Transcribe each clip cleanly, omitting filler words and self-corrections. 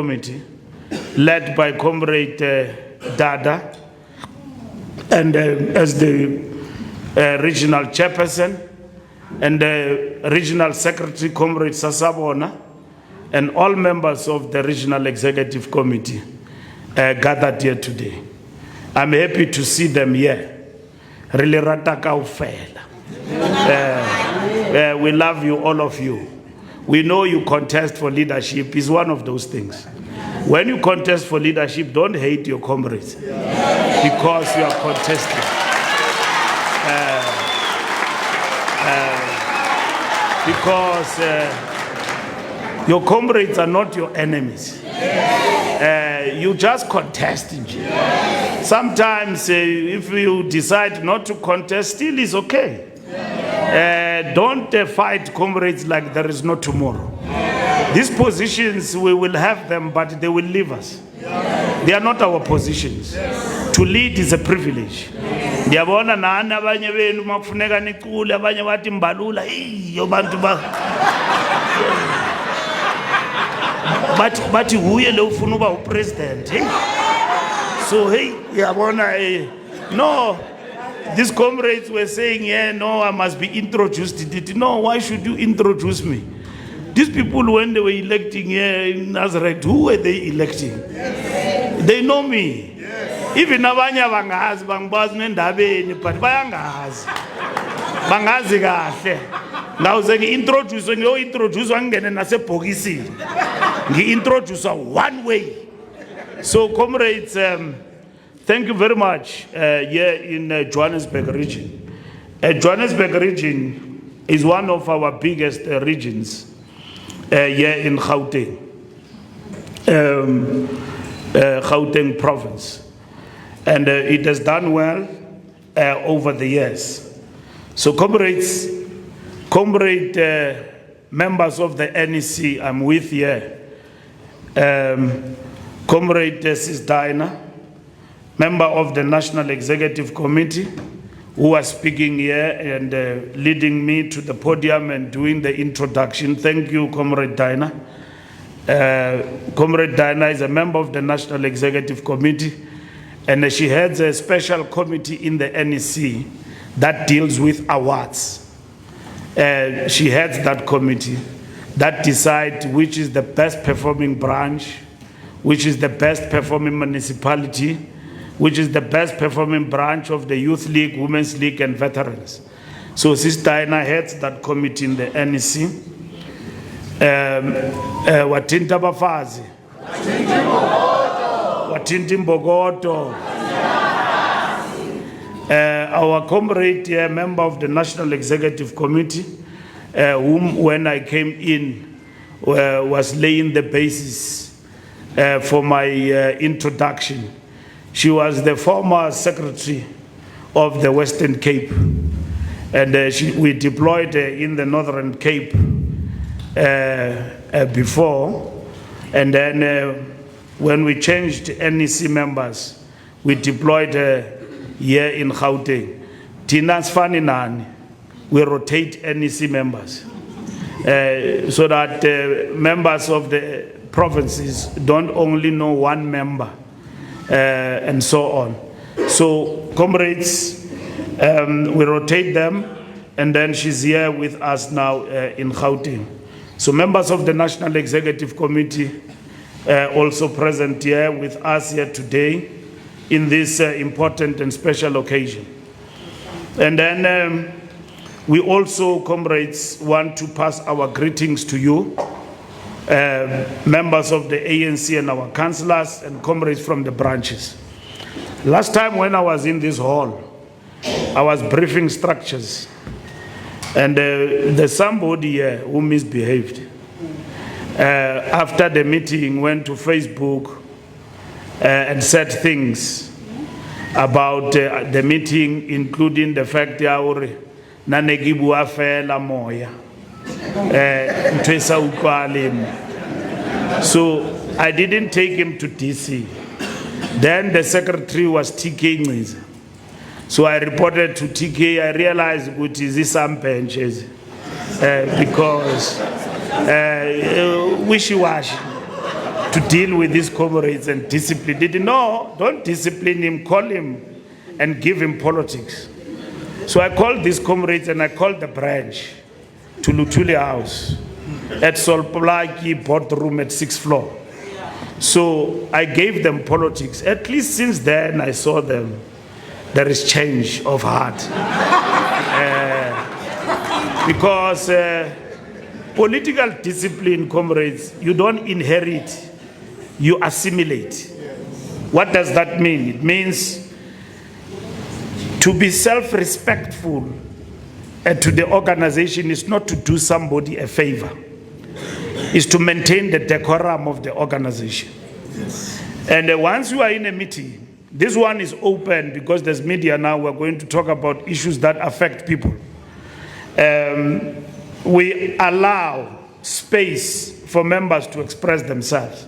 Committee, led by Comrade Dada, and as the regional chairperson, and the regional secretary, Comrade Sasabona, and all members of the regional executive committee gathered here today. I'm happy to see them here. Really, we love you, all of you. We know you contest for leadership is one of those things. When you contest for leadership, don't hate your comrades because you are contesting. Because your comrades are not your enemies. You just contest. Sometimes if you decide not to contest, still is okay. Don't fight comrades like there is no tomorrow. These positions, we will have them, but they will leave us. They are not our positions. To lead is a privilege. Ndiyabona nani abanye benu makufuneka niqule abanye bathi Mbalula iyo bantu ba bathi huye lo ufuna uba upresident. So hey, yabona no, these comrades were saying, yeah, no, I must be introduced. No, why should you introduce me? These people, when they were electing here in Nazareth, who were they electing? Yes. They know me. Yes. Even abanye bangazi bangibazi nendabeni, but bayangazi. Bangazi kahle. Ngawuze ngi-introduce ngiyo-introduce wangene nasebhokisini. Ngi-introduce one way. So comrades, thank you very much here in Johannesburg region. Johannesburg region is one of our biggest regions here in Gauteng, Gauteng province. And it has done well over the years. So comrades, members of the NEC, I'm with here. Comrade Sis Dinah, member of the National Executive Committee, who was speaking here and leading me to the podium and doing the introduction. Thank you, Comrade Dinah. Comrade Dinah is a member of the National Executive Committee, and she heads a special committee in the NEC that deals with awards. She heads that committee that decides which is the best performing branch, which is the best performing municipality, which is the best performing branch of the Youth League, Women's League, and Veterans. So Sister Dinah heads that committee in the NEC. Watinta bafazi. Watinti mbogoto. Our comrade here, member of the National Executive Committee, whom when I came in was laying the basis for my introduction. She was the former secretary of the Western Cape, and we deployed in the Northern Cape before, and then when we changed NEC members, we deployed here in Gauteng. Tina's funny nani, we rotate NEC members so that members of the provinces don't only know one member. And so on. So comrades, we rotate them, and then she's here with us now in Gauteng. So members of the National Executive Committee also present here with us here today in this important and special occasion. And then we also, comrades, want to pass our greetings to you, members of the ANC and our councillors and comrades from the branches. Last time when I was in this hall, I was briefing structures, and there's somebody here who misbehaved. After the meeting, went to Facebook and said things about the meeting, including the fact that nanegibu afela moya. So I didn't take him to DC. Then the secretary was TK Ngiza. So I reported to TK. I realized which is some benches because wishy-washy. to deal with these comrades and discipline. Did you know? Don't discipline him, call him and give him politics. So I called these comrades and I called the branch to Lutuli House at Solplaki boardroom at 6th floor. So I gave them politics. At least since then I saw them. There is change of heart. Because political discipline, comrades, you don't inherit, you assimilate. What does that mean? It means to be self-respectful to the organization is not to do somebody a favor. Is to maintain the decorum of the organization. Yes. And once you are in a meeting, this one is open because there's media now, we're going to talk about issues that affect people. We allow space for members to express themselves.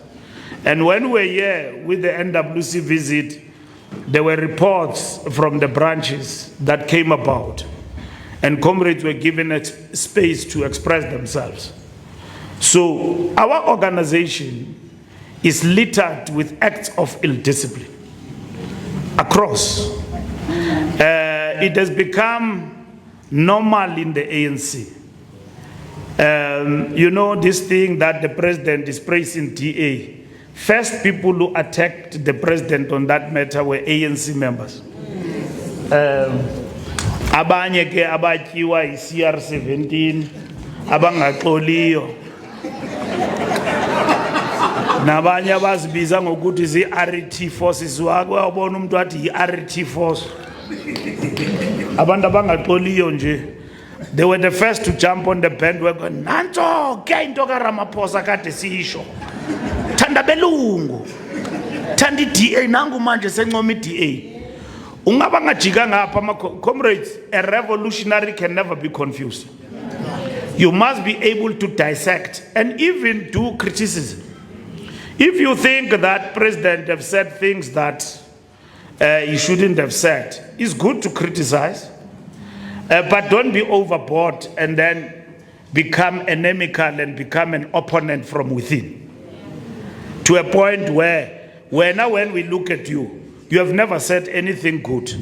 And when we were here with the NWC visit, there were reports from the branches that came about, and comrades were given space to express themselves. So our organization is littered with acts of ill discipline across. It has become normal in the ANC. You know this thing that the president is praising DA. First people who attacked the president on that matter were ANC members. Abanye ke abatyiwa CR17 abangaxoliyo. Nabanye abazibiza ngokuthi zi-RT forces wabona umuntu wathi yi-RT force. Abantu abangaxoliyo nje. They were the first to jump on the bandwagon. Nanto ke into kaRamaphosa kade sisho. Thanda belungu. Thanda iDA nangu manje sencoma iDA. Ungaba ngajika ngapha comrades, a revolutionary can never be confused. You must be able to dissect and even do criticism. If you think that president have said things that he shouldn't have said, it's good to criticize, but don't be overboard and then become inimical and become an opponent from within. To a point where when we look at you, you have never said anything good.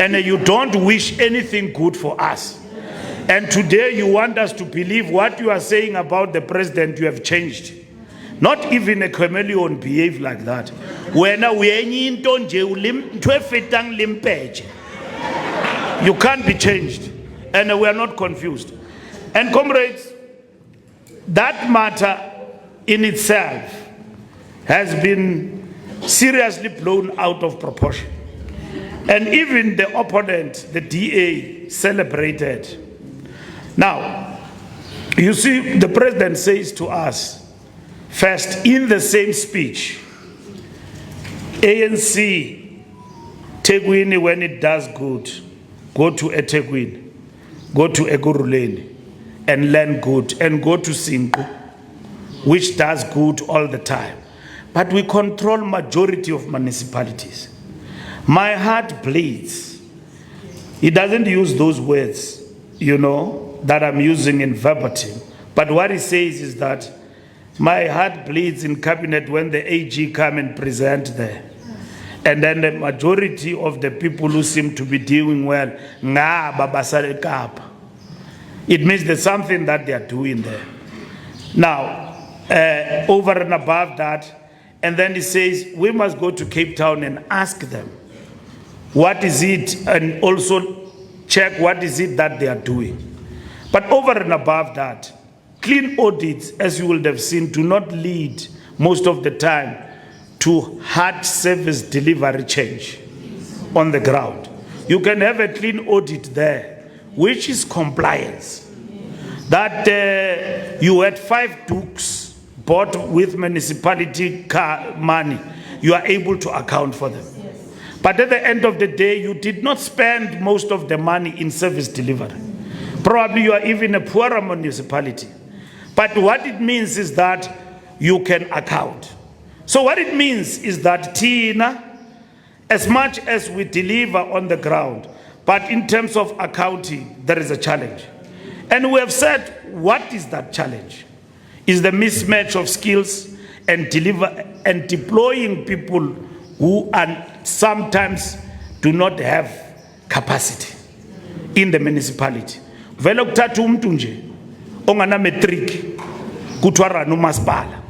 And you don't wish anything good for us. And today you want us to believe what you are saying about the president, you have changed. Not even a chameleon behave like that. You can't be changed. And we are not confused. And comrades, that matter in itself has been seriously blown out of proportion. And even the opponent, the DA, celebrated. Now, you see, the president says to us, first, in the same speech, ANC, Tegwini, when it does good, go to eThekwini, go to Ekurhuleni, and learn good, and go to Singu, which does good all the time. But we control majority of municipalities. My heart bleeds. He doesn't use those words, you know, that I'm using in verbatim. But what he says is that my heart bleeds in cabinet when the AG come and present there. And then the majority of the people who seem to be doing well, it means there's something that they are doing there. Now, over and above that, and then he says, we must go to Cape Town and ask them, what is it? And also check what is it that they are doing. But over and above that, clean audits, as you would have seen, do not lead most of the time to hard service delivery change on the ground. You can have a clean audit there, which is compliance. That you had 5 dukes bought with municipality car money, you are able to account for them. Yes. But at the end of the day, you did not spend most of the money in service delivery. Probably you are even a poorer municipality. But what it means is that you can account. So what it means is that Tina, as much as we deliver on the ground, but in terms of accounting, there is a challenge. And we have said, what is that challenge? Is the mismatch of skills and deploying people who are sometimes do not have capacity in the municipality. Vele kuthatha umuntu nje ongana matric kuthiwa rana umasipala.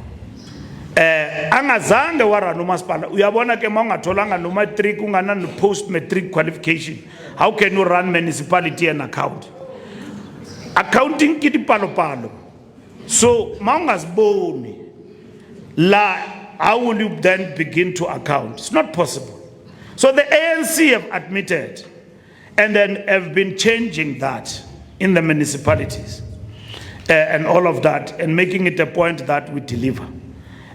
Angazange warana umasipala. Uyabona ke maungatholanga no matric ungana no post matric qualification. How can you run municipality and account? Accounting ki dipalo-palo. So maungaziboni la, how will you then begin to account? It's not possible. So the ANC have admitted and then have been changing that in the municipalities and all of that, and making it a point that we deliver,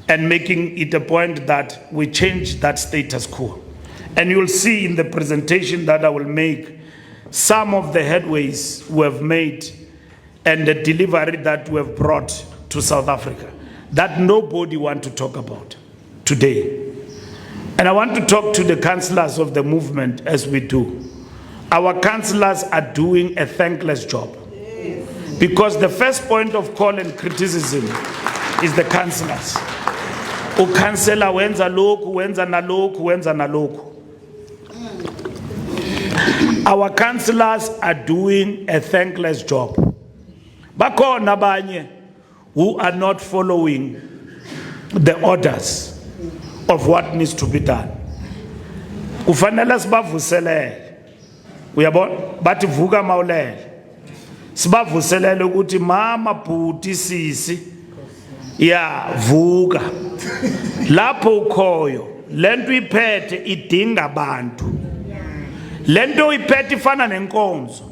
and making it a point that we change that status quo. And you'll see in the presentation that I will make some of the headways we have made and the delivery that we have brought to South Africa that nobody wants to talk about today. And I want to talk to the councillors of the movement as we do. Our councillors are doing a thankless job, because the first point of call and criticism is the councillors. Ukansela wenza lokhu, wenza nalokhu, wenza nalokhu. Our councillors are doing a thankless job. Bakhona abanye who are not following the orders of what needs to be done. Kufanele sibavuselele. Uyabona? Bathi vuka mawulele. Sibavuselele ukuthi mama, bhuti, sisi, ya vuka. Lapho ukhoyo, lento iphethe idinga abantu. Lento iphethe ifana nenkonzo.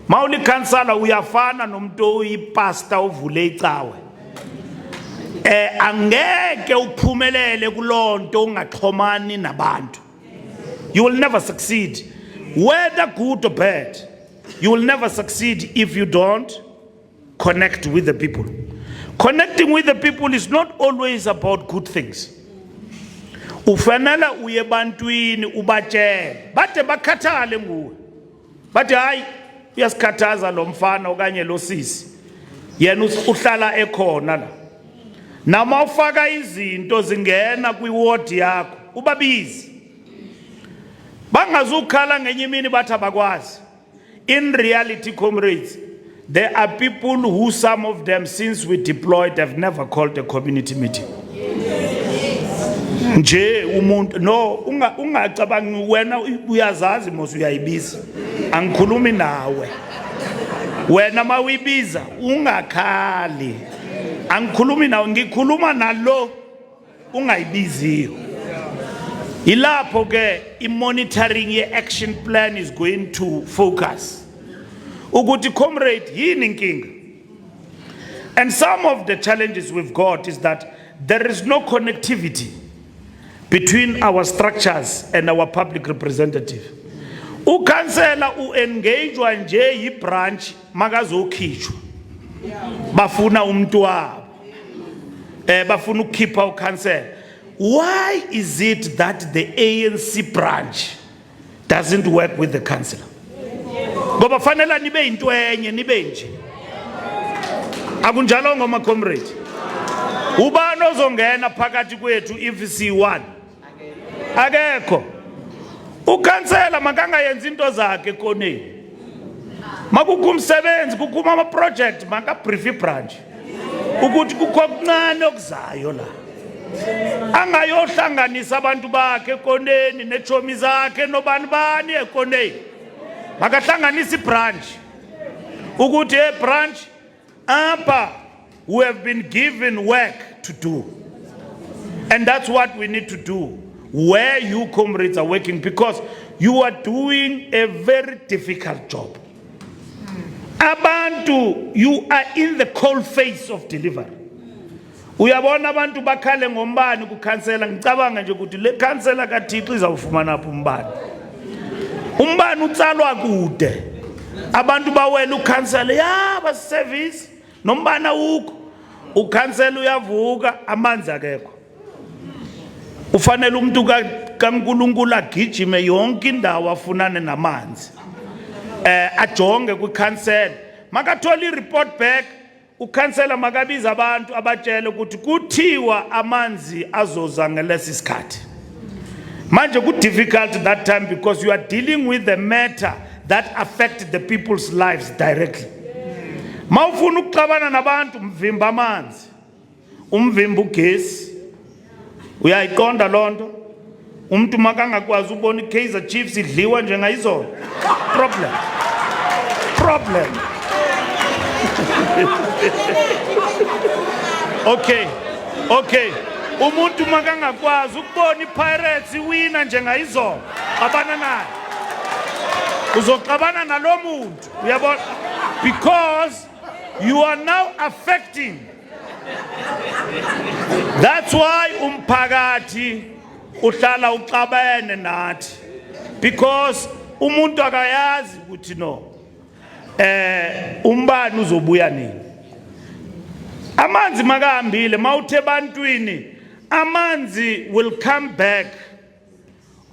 Mawuli kansala uyafana nomuntu uyipasta uvule icawe. Angeke uphumelele kulonto ungaxhomani nabantu. You will never succeed, whether good or bad. You will never succeed if you don't connect with the people. Connecting with the people is not always about good things. Ufanele uye bantwini ubatshele bathe bakhathale nguwe. Bathi hayi uyasikhathaza lo mfana okanye lo sisi. Yena uhlala ekhona la. Nama ufaka izinto zingena kwiward yakho ubabizi. Bangazukhala ngenye imini bathi abakwazi. In reality, comrades, there are people who, some of them, since we deployed, have never called a community meeting. Nje umuntu no ungacabangi wena uyazazi mos uyayibiza. Angikhulumi nawe. Wena mawibiza ungakhali. Angikhulumi nawe, ngikhuluma nalo ungayibiziyo. Ilapho ke i-monitoring ye-action plan is going to focus. Uguti comrade, yini inkinga? And some of the challenges we've got is that there is no connectivity between our structures and our public representative. Ukansela u-engagewa nje yi-branch makazokhishwa. Bafuna umuntu wabo. Bafuna ukukhipha ukansela. Why is it that the ANC branch doesn't work with the councillor? Ngoba fanele nibe into enye nibe nje. Akunjalo ngoma comrade. Ubani ozongena phakathi kwethu if C1? Akekho. Ukhansela makangayenza into zakhe koneni. Makukumsebenzi kukuma ama project makabrief branch. Ukuthi kukho okuncane okuzayo la. Angayohlanganisa abantu bakhe koneni nechomi zakhe nobani bani ekoneni. Makahlanganisa ibranch. Ukuthi branch apha we have been given work to do. And that's what we need to do where you comrades are working, because you are doing a very difficult job. Abantu, you are in the cold face of delivery. Uyabona abantu bakhale ngombani kukhansela, ngicabanga nje ukuthi le khansela kaThixo izawufumana phi umbani. Umbani utsalwa kude. Abantu bawela ukhansela ya basiservice nombana ukho. Ukhansela uyavuka amanzi akekho. Ufanele umuntu kaNkulunkulu agijime yonke indawo afunane namanzi. Ajonge kwikhansela. Makathola i-report back ukhansela makabiza abantu abatshele ukuthi kuthiwa amanzi azoza ngelesi sikhathi. Manje ku difficult that time because you are dealing with the matter that affect the people's lives directly. Mawufuna ukuxabana nabantu mvimba amanzi. Umvimba ugesi. Uyayiqonda lonto. Umuntu makangakwazi ubona iKaizer Chiefs idliwa njengayizolo. Problem. Okay. Umuntu makangakwazi ukubona iPirates iwina njengayizolo. Abana naye. Uzoxabana nalo muntu. Uyabona? Because you are now affecting. That's why umphakathi uhlala uxabene nathi. Because umuntu akayazi ukuthi no. Umbani uzobuya nini. Amanzi makahambile mawuthe bantwini amanzi will come back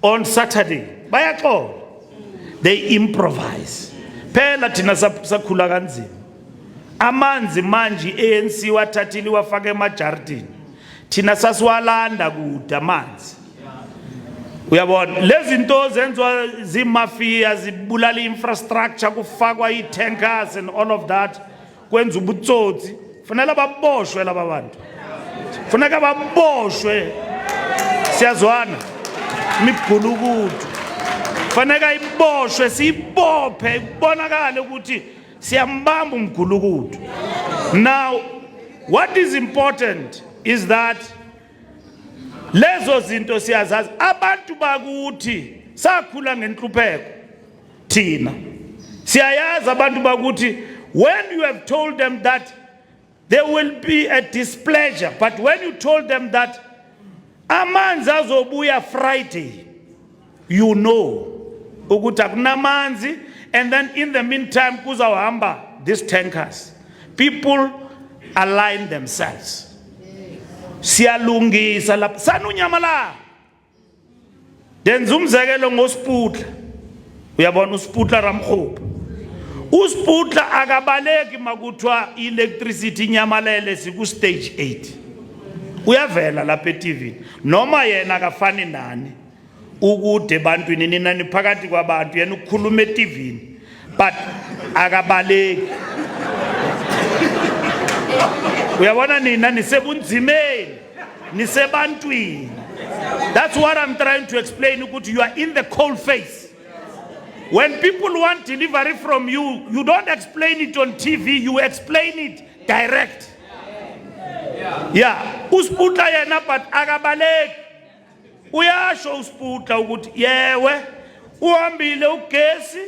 on Saturday. Bayaxola. They improvise. Phela thina sakhula kanzima. Amanzi manje ANC wathathili wafaka emajardini. Thina sasiwalanda kude amanzi. Uyabona lezi zinto zenziwa zimafia zibulala infrastructure kufakwa tankers and all of that kwenza ubutsotsi. Fanele baboshwe laba bantu. Funeka baboshwe. Siyazwana. Mibhulukudu. Faneka iboshwe sibophe kubonakala ukuthi siyambamba umgulukudu. Now what is important is that lezo zinto siyazazi abantu bakuthi sakhula ngenhlupheko thina siyayazi abantu bakuthi when you have told them that there will be a displeasure, but when you told them that amanzi azobuya Friday, you know ukuthi akunamanzi, and then in the meantime kuzawahamba these tankers. People align themselves. Siyalungisa lapha sanunyamala. Denza umzekelo ngoSiputla. Uyabona uSiputla Ramkhopa. uSiputla akabaleki makuthiwa electricity nyamalele siku stage 8. Uyavela lapha eTV. Noma yena akafani nani. Ukude bantwini nina niphakathi kwabantu yena ukukhuluma eTV. But akabaleki. Uyabona nina nisebunzimeni nisebantwini. That's what I'm trying to explain ukuthi you are in the cold face. When people want delivery from you, you don't explain it on TV, you explain it direct. Yeah, uSiputla yena but akabaleki. Uyasho uSiputla ukuthi yewe uhambile ugesi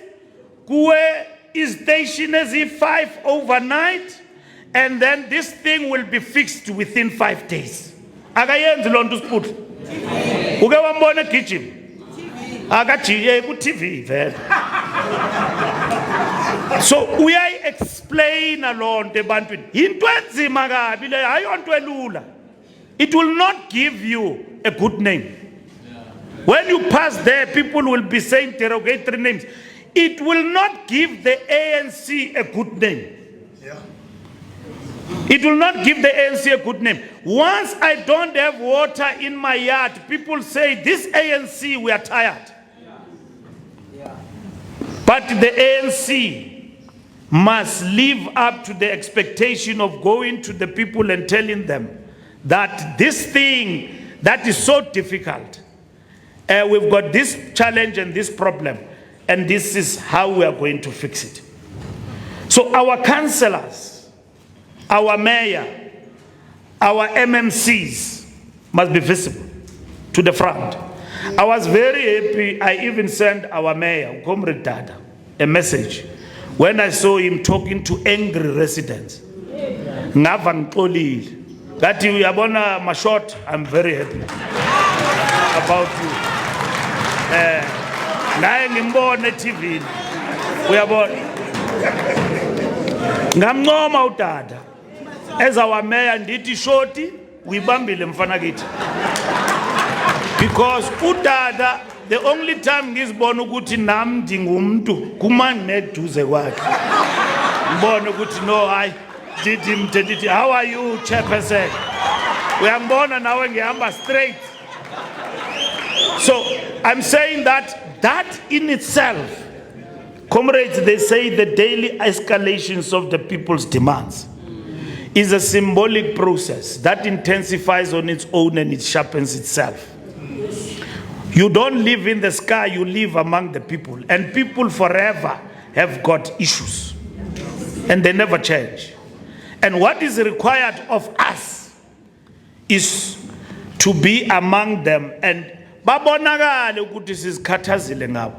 kuwe istation ezi5 overnight and then this thing will be fixed within 5 days. Akayenzi lonto uSiputla. Uke wambona egijima. Akajiye ku TV vele. So uyayi explain lonto ebantwini. Into enzima kabi le ayonto elula. It will not give you a good name. When you pass there, people will be saying derogatory names. It will not give the ANC a good name. It will not give the ANC a good name. Once I don't have water in my yard, people say, this ANC, we are tired. But the ANC must live up to the expectation of going to the people and telling them that this thing that is so difficult, we've got this challenge and this problem, and this is how we are going to fix it. So our councillors, our mayor, our MMCs must be visible to the front. I was very happy. I even sent our mayor, Comrade Dada, a message when I saw him talking to angry residents. Ngava ngixolile. That you yabona Mashot, I'm very happy about you. Naye ngimbone TV. Uyabona. Ngamncoma uDada. As our mayor ndithi shoti uyibambile mfana kithi. Because uDada, the only time ngizibona ukuthi nami ndingumuntu kuma neduze kwakhe. Ngibona ukuthi no hayi how are you, chairperson? Uyangibona nawe ngihamba straight. So I'm saying that in itself, comrades, they say the daily escalations of the people's demands is a symbolic process that intensifies on its own and it sharpens itself. You don't live in the sky, you live among the people. And people forever have got issues. And they never change. And what is required of us is to be among them and babonakale ukuthi sizikhathazile ngabo.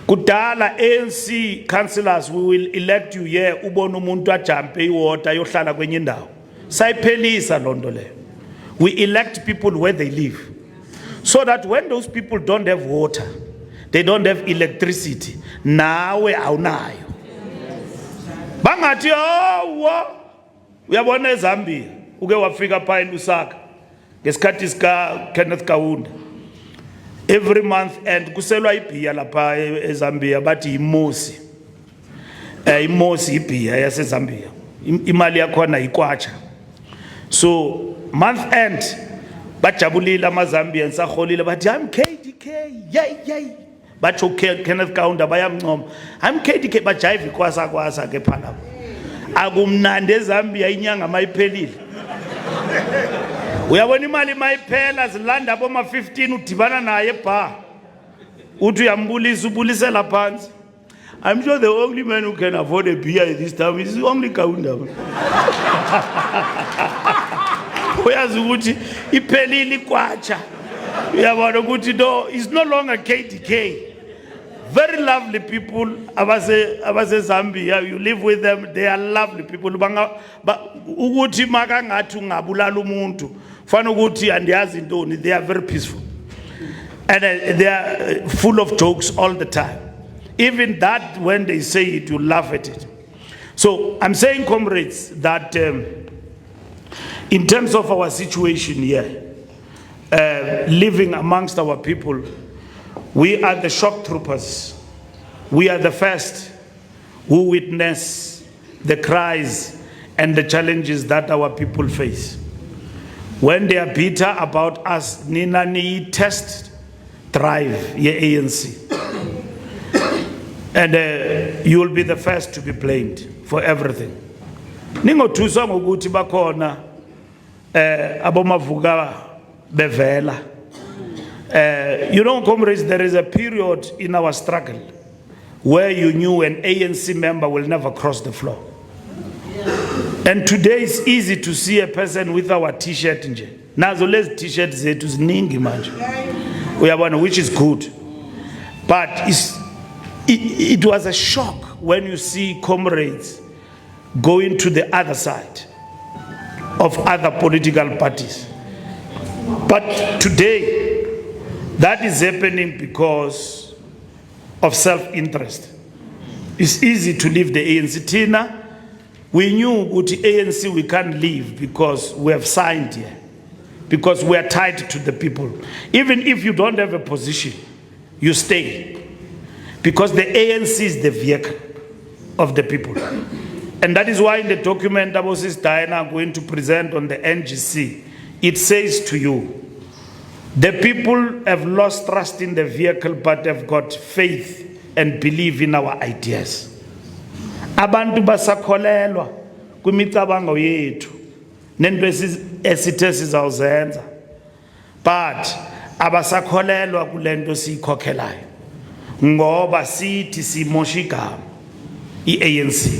Kudala ANC councillors, we will elect you here ubona umuntu ajampe iwater yohlala kwenye indawo. Sayiphelisa lonto le. We elect people where they live. So that when those people don't have water, they don't have electricity, nawe awunayo. Bangathi uyabona eZambia uke wafika pha eLusaka ngesikhathi sika Kenneth Kaunda. Every month and kuselwa ibhiya lapha eZambia bathi imosi. Imosi ibhiya yaseZambia. Imali yakhona ikwacha. So month end bajabulile amaZambians aholile bathi I'm KDK yay bathi Kenneth Kaunda bayamncoma I'm KDK bajive kwasa ke phana akumnandi eZambia inyanga mayiphelile uyabona imali mayiphela zilanda boma 15 udibana naye bar uthi uyambulisa ubulisela phansi. I'm sure the only man who can afford a beer at this time is only Kaunda. Uyazi ukuthi iphelile ikwacha uyabona ukuthi no, it's no longer KDK. Very lovely people abase Zambia, you live with them, they are lovely people. Ukuthi makangathi ungabulala umuntu fana ukuthi andiyazi intoni, they are very peaceful and they are full of jokes all the time. Even that, when they say it, you laugh at it. So I'm saying, comrades, that in terms of our situation here, living amongst our people, we are the shock troopers. We are the first who witness the cries and the challenges that our people face. When they are bitter about us, nina ni test drive ye ANC. And you will be the first to be blamed for everything. Ningothuswa ngokuthi bakhona abomavuka bevela. You know, comrades, there is a period in our struggle where you knew an ANC member will never cross the floor. And today it's easy to see a person with our t-shirt nje. Nazo lezi t-shirt zethu ziningi manje. Uyabona, which is good. But it was a shock when you see comrades going to the other side of other political parties. But today, that is happening because of self-interest. It's easy to leave the ANC. Tina, we knew with the ANC we can't leave because we have signed here, because we are tied to the people. Even if you don't have a position, you stay. Because the ANC is the vehicle of the people. And that is why in the document that Moses Diana going to present on the NGC, it says to you, the people have lost trust in the vehicle but have got faith and believe in our ideas. Abantu basakholelwa kwimicabango yethu nento esithe sizawuzenza, but abasakholelwa kulento siyikhokhelayo ngoba sithi simosha igama iANC.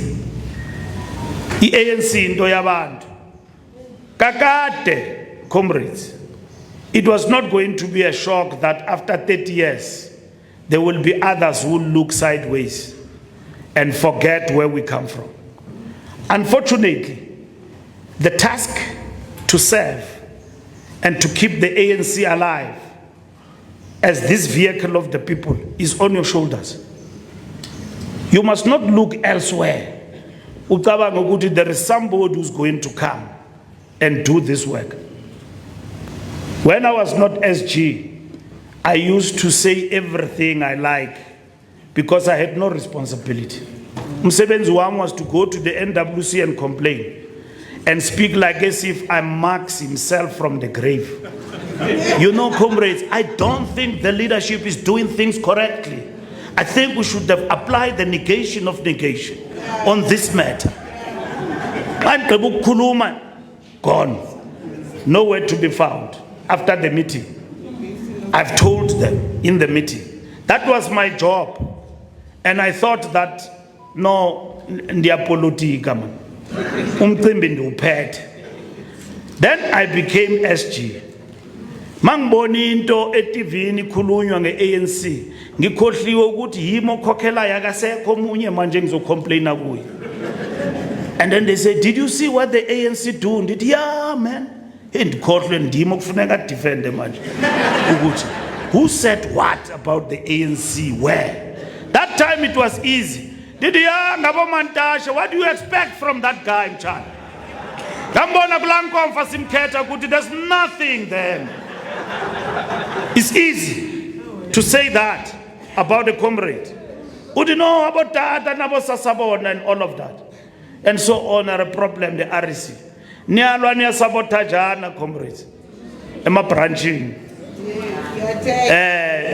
iANC into yabantu kakade, comrades. It was not going to be a shock that after 30 years there will be others who look sideways and forget where we come from. Unfortunately, the task to serve and to keep the ANC alive as this vehicle of the people is on your shoulders. You must not look elsewhere. There is somebody who's going to come and do this work. When I was not SG, I used to say everything I like because I had no responsibility. Umsebenzi wami was to go to the NWC and complain and speak like as if I'm Marx himself from the grave. You know, comrades, I don't think the leadership is doing things correctly. I think we should have applied the negation of negation on this matter. Gone. Nowhere to be found after the meeting. I've told them in the meeting. That was my job. And I thought that, no, ndia politika man. Then I became SG. Mangiboni into eTV ikhulunywa ngeANC ngikhohliwe ukuthi yimo khokhela yakasekho omunye manje ngizocomplaina kuye. And then they said, did you see what the ANC do? And yeah, man. Ndikhohlwe ndimo kufuneka defend manje. Ukuthi who said what about the ANC where? That time it was easy. Did yeah, ngabo Mantashe, what do you expect from that guy in charge? Ngambona kulankomfa simkhetha ukuthi there's nothing there. It's easy to say that about a comrade. Would you know about that and about Sasabona and all of that? And so on are a problem, the RC. Nyalwa niya sabotajana, comrades. Ema branching.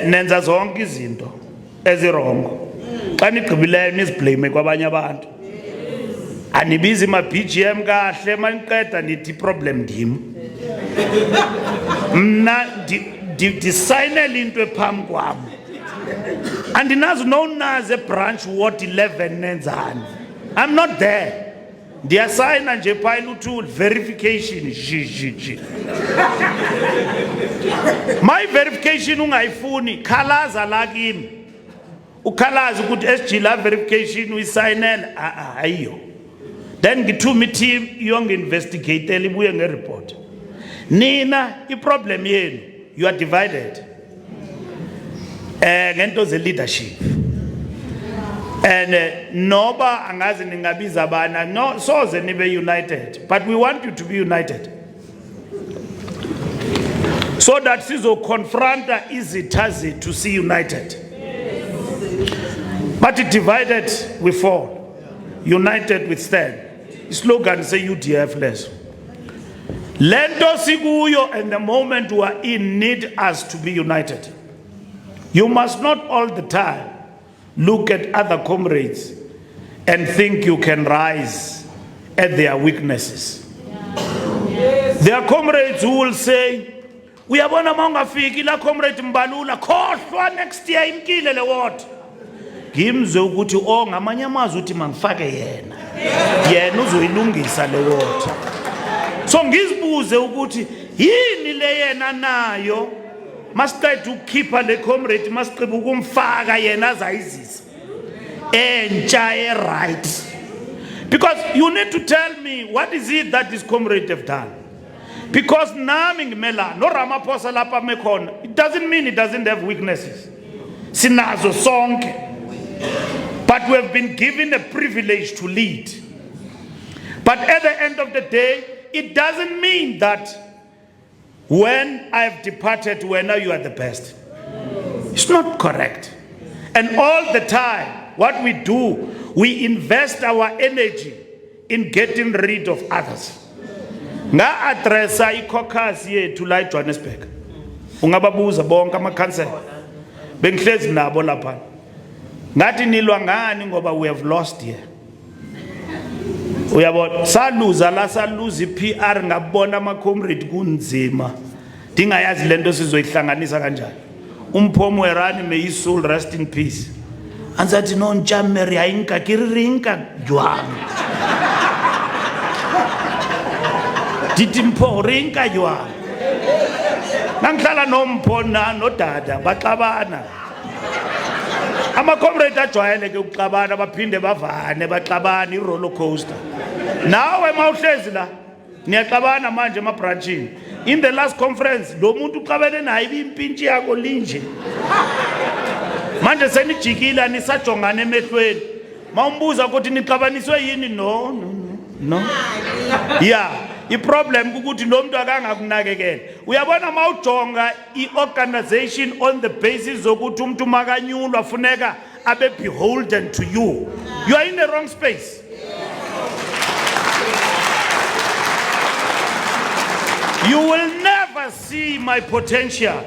Nenza zonke izinto ezirongo. Xa nigqibileyo nizibhlame kwabanye abantu. Anibizi ma BGM kahle maniqeda nithi problem ndim. Mna disayinela into ephambi kwami. Andinazi nonazi branch what 11 nenzani. I'm not there. Ndiyasayina nje pile tool verification. My verification ungayifuni khalaza la kimi. Ukhalaza ukuthi SG la verification uyisayinela ayiyo. Then ngithuma team yonke investigate libuye ngereport. Nina problem yenu you are divided. Ngento ze leadership. And noba angazi ningabiza bana no soze nibe united, but we want you to be united so that sizo confront izithazi to see united. But divided we fall, united we stand. Slogan say UDF less. Lento sikuyo, and the moment we are in need us to be united. You must not all the time look at other comrades and think you can rise at their weaknesses. There are comrades who will say, we are one among Fikile, comrade Mbalula, khohlwa next year imkile le what? Ngimzwe ukuthi ngamanye amazwi uthi mangifake yena. Yena uzoyilungisa le what. So ngizibuze ukuthi yini le yena nayo? Must try to keep the comrade, must try to kumfaka yena zayizisa. Entsha right. Because you need to tell me what is it that this comrade have done. Because nami ngimela no Ramaphosa lapha mekhona, it doesn't mean it doesn't have weaknesses. Sinazo sonke. But we have been given a privilege to lead. But at the end of the day, it doesn't mean that when I've departed, now you are the best. It's not correct. And all the time, what we do, we invest our energy in getting rid of others. Nga addressa i-caucus yethu la eJohannesburg. Ungababuza bonke ama-councillors. Bengihlezi nabo lapha. Ngathi nilwa ngani ngoba we have lost here. Uyabona saluza la saluza iPR ngabona ama-comrade kunzima. Dingayazi lento sizoyihlanganisa kanjani. Umphomo werani, may his soul rest in peace. Anzathi no njameri ayinka kiririnka jwang. Dithi mpho rinka jwang. Nangihlala nompho nodada baxabana. Ama-comrade ajwayeleke ukuxabana baphinde bavane baxabana i-roller coaster. Nawe mawuhlezi la niyaxabana manje ema-branchini. In the last conference lo muntu uxabene naye impintshi yakho linje. Manje senijikile nisajongana emehlweni. Mawumbuza ukuthi nixabaniswe yini? No. Yeah. I-problem ukuthi lo muntu akangakunakekela. Uyabona mawujonga i-organization on the basis zokuthi umuntu makanyulwa funeka abe beholden to you. You are in the wrong space. You will never see my potential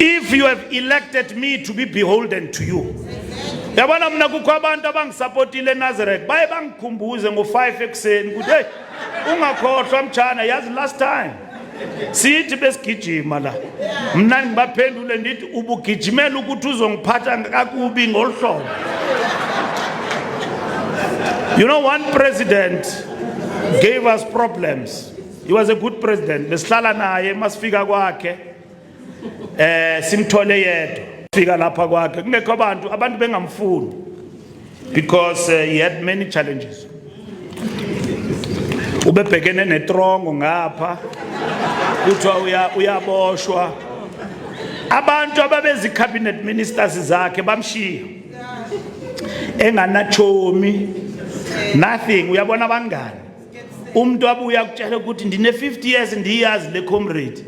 if you have elected me to be beholden to you. Yabona mina kukho abantu abangisupportile eNazareth baye bangikhumbuze ngo5 ekseni ukuthi hey ungakhohlwa mtshana yazi last time sithi besigijima la mina ngibaphendule ndithi ubugijimela ukuthi uzongiphatha kakubi ngolhlobo. You know, one president gave us problems. He was a good president. Besihlala naye masifika kwakhe simthole yedwa fika lapha kwakhe kungekho abantu bengamfuni because he had many challenges. Ubebhekene netrongo ngapha kuthiwa uyaboshwa. Abantu ababezi cabinet ministers zakhe bamshiya enganachomi nothing. Uyabona abangani umuntu abuya kutshela ukuthi ndine 50 years ndiyazi le comrade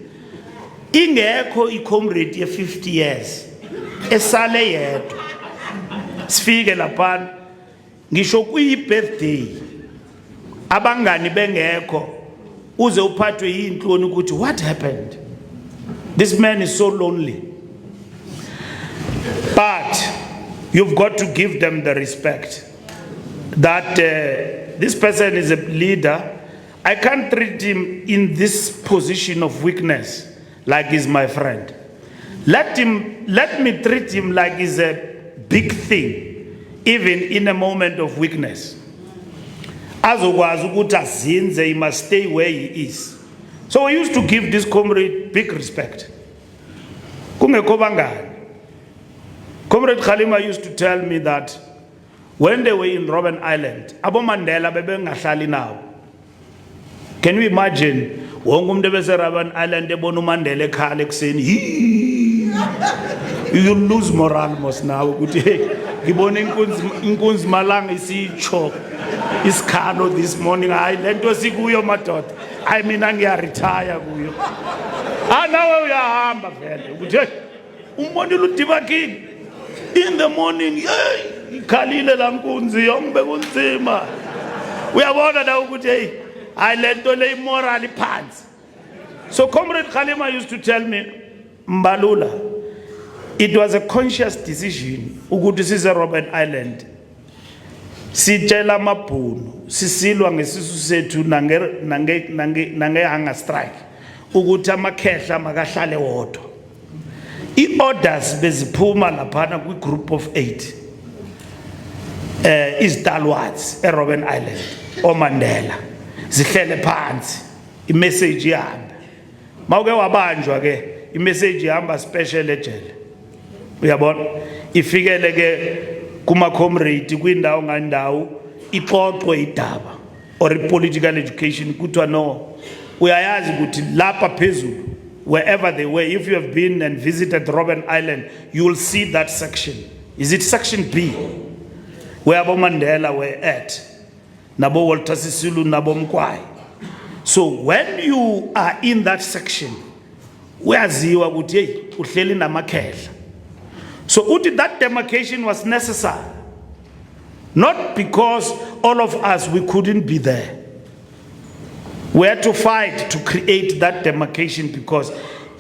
ingekho icomrade ye 50 years esale yedwa sifike lapha ngisho kuyi birthday abangani bengekho uze uphathwe yinhloni ukuthi what happened, this man is so lonely. But you've got to give them the respect that this person is a leader. I can't treat him in this position of weakness like he's my friend. Let me treat him like he's a big thing, even in a moment of weakness. Azokwazi ukuthi azinze, he must stay where he is. So we used to give this comrade big respect. Kungekho bangani. Comrade Khalima used to tell me that when they were in Robben Island, Abo Mandela bebengahlali nawo. Can you imagine? Wonke umuntu bese Robben Island ebona uMandela ekhala ekseni. You lose morale most now. Ukuthi ngibona inkunzi malanga isitsho isikhalo this morning. Hayi lento sikuyo madoda. I mean ngiyaretire kuyo. Nawe uyahamba vele. Ukuthi umbonile uDiba King in the morning. Hey, ikhalile la nkunzi yonke kunzima. Uyabona na ukuthi hey I lento le moral phansi. So Comrade Khalima used to tell me, Mbalula, it was a conscious decision ukuthi size Robben Island. Sitshela amabhunu, sisilwa ngesisu sethu nange hunger strike. Ukuthi amakhehla makahlale wodwa. I-orders beziphuma laphana kwi-group of 8. Izidalwads eRobben Island, oMandela. Zihlele phansi, i-message ihamba. Mawuke wabanjwa ke, i-message ihamba special ejele. Uyabona? Ifikele ke kuma-comrade kwindawo ngandawo, ixoxwe idaba. Or political education, kuthiwa no. Uyayazi ukuthi lapha phezulu, wherever they were, if you have been and visited Robben Island, you will see that section. Is it section B? Where Abo Mandela were at. Nabo Walter Sisulu, Nabo Mkwai. So when you are in that section, uyaziwa ukuthi uhleli namakhehla. So uthi that demarcation was necessary. Not because all of us we couldn't be there. We had to fight to create that demarcation because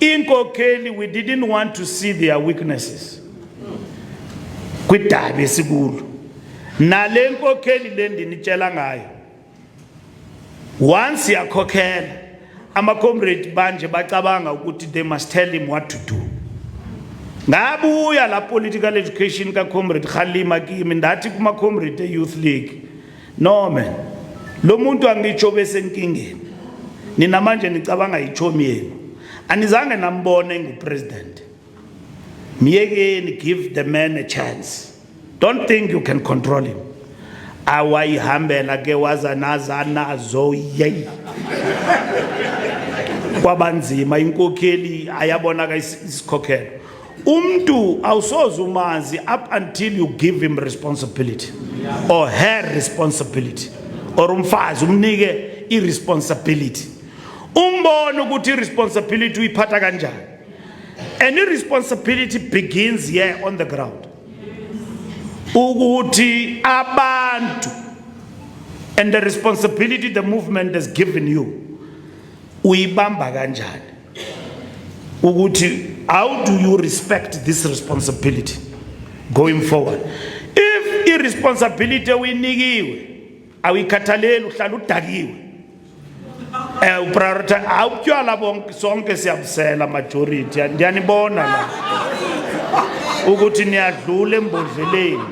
in Kokeli we didn't want to see their weaknesses. Kwidaba esikulu. Nale Nkokeli le ndinitshela ngayo. Once yakhokhela ama-comrade banje bacabanga ukuthi they must tell him what to do. Ngabuya la political education ka-comrade Khalima kimi ndathi kuma-comrade youth league. No man, lo muntu angitsho besenkingeni. Nina manje nicabanga yichomi yenu. Anizange nambone ngupresident. Miyekeni, give the man a chance. Don't think you can control him. Awayihambela ke wazanazana zo yey. Kwabanzima inkokeli ayabona ka isikhokhelo. Umntu awusoze umazi up until you give him responsibility or her responsibility or umfazi umnike irresponsibility. Umbone ukuthi irresponsibility uyiphatha kanjani. And irresponsibility begins here on the ground. ukuthi abantu and the responsibility the movement has given you uyibamba kanjani ukuthi how do you respect this responsibility going forward. If irresponsibility uyinikiwe awuyikhathaleli uhlala udakiwe uprioritize awutywala bonke sonke siyabusela majority ndiyanibona la ukuthi niyadlula embodleleni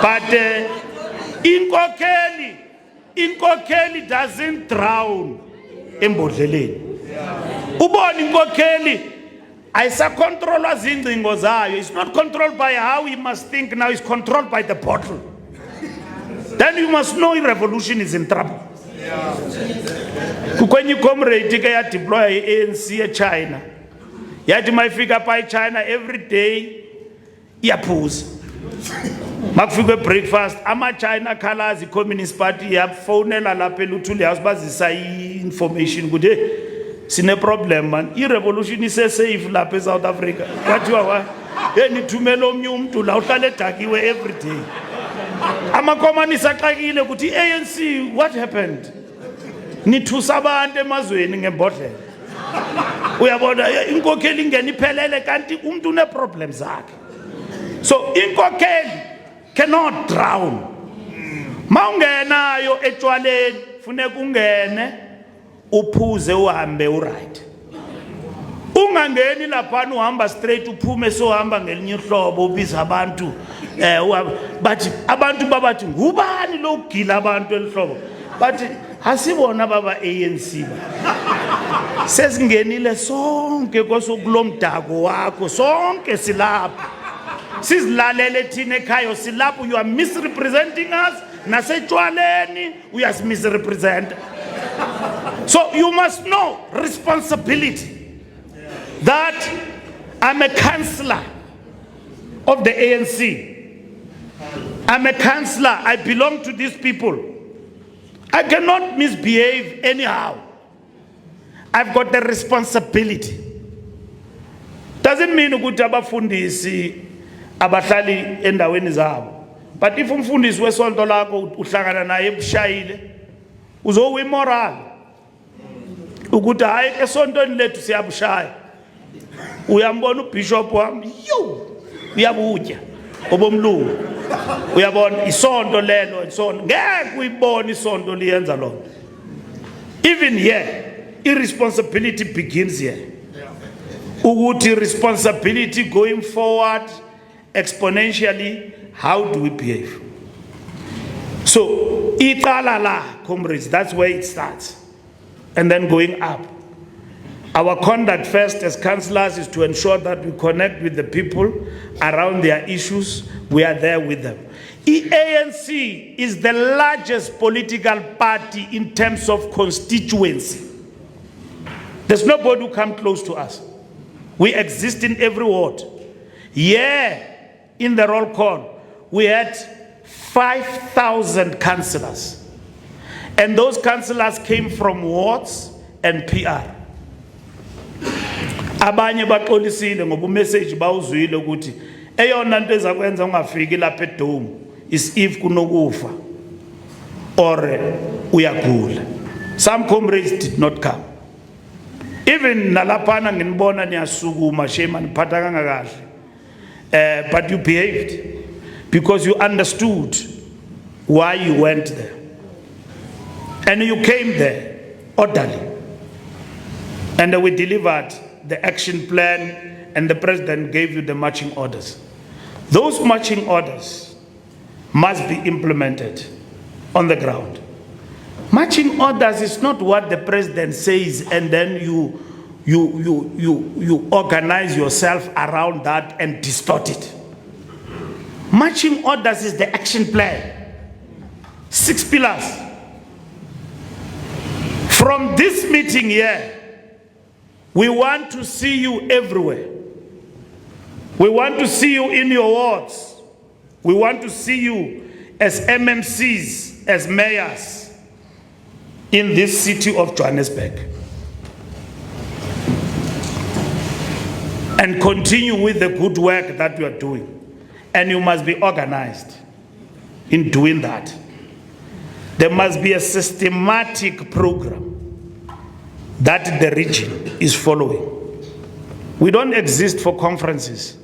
but inkokheli doesn't drown embodleleni. Ubona inkokheli ayisacontrolwa zingcingo zayo. It's not controlled by how he must think now, it's controlled by the bottle. Then you must know revolution is in trouble. Kukwenye comrade ke ya deploy ANC ya China yathi mayifika pa China every day iyaphuza makufike breakfast ama China colors communist party yafonela lapha eLuthuli house bazisa information ukuthi sine problem man revolution is safe lapha eSouth Africa kwathiwa nithumela omnye umuntu la uhlala edakiwe every day amakomanisi axakile ukuthi ANC what happened nithusa abantu emazweni ngembodlela uyabona inkokheli ingena iphelele kanti umuntu une problems zakhe. So inkokheli cannot drown. Maungenayo etshwaleni funeka ungene uphuze uhambe uright. Ungangeni lapha uhamba straight uphume so hamba ngelinye ihlobo ubiza abantu bathi abantu babathi ngubani lo ugila abantu elihlobo bathi asibona baba ANC ba sesingenile sonke kosokulomdako wakho sonke silapha sizilalele thina ekhaya silapho. You are misrepresenting us nasetshwaleni uyasimisrepresent. So you must know responsibility that I'm a councillor of the ANC. I'm a councillor. I belong to these people. I cannot misbehave anyhow. I've got the responsibility. Doesn't mean ukuthi abafundisi abahlali endaweni zabo. But if umfundisi wesonto lakho uhlangana naye ebushayile uzowe immoral. Ukuthi hayi esontweni lethu siyabushaya. Uyambona ubishop wami uyabutya obomlungu. Uyabona isonto lelo isonto ngeke uyibone isonto liyenza lo. Even here irresponsibility begins here. Ukuthi responsibility going forward exponentially, how do we behave? So iqala la comrades, that's where it starts, and then going up. Our conduct first as councillors is to ensure that we connect with the people around their issues. We are there with them. The ANC is the largest political party in terms of constituency. There's nobody who comes close to us. We exist in every ward. Yeah, in the roll call, we had 5,000 councillors. And those councillors came from wards and PR. Abanye baxolisile ngoba message bawuzwile ukuthi eyona nto ezakwenza ungafiki lapha eDome is if kunokufa or uyagula. Some comrades did not come. Even nalaphana nginibona niyasukuma shema niphatha kangakahle. But you behaved because you understood why you went there. And you came there orderly. And we delivered the action plan, and the president gave you the marching orders. Those marching orders must be implemented on the ground. Marching orders is not what the president says and then you organize yourself around that and distort it. Marching orders is the action plan. 6 pillars. From this meeting here, we want to see you everywhere. We want to see you in your wards. We want to see you as MMCs, as mayors in this city of Johannesburg. And continue with the good work that you are doing. And you must be organized in doing that. There must be a systematic program that the region is following. We don't exist for conferences.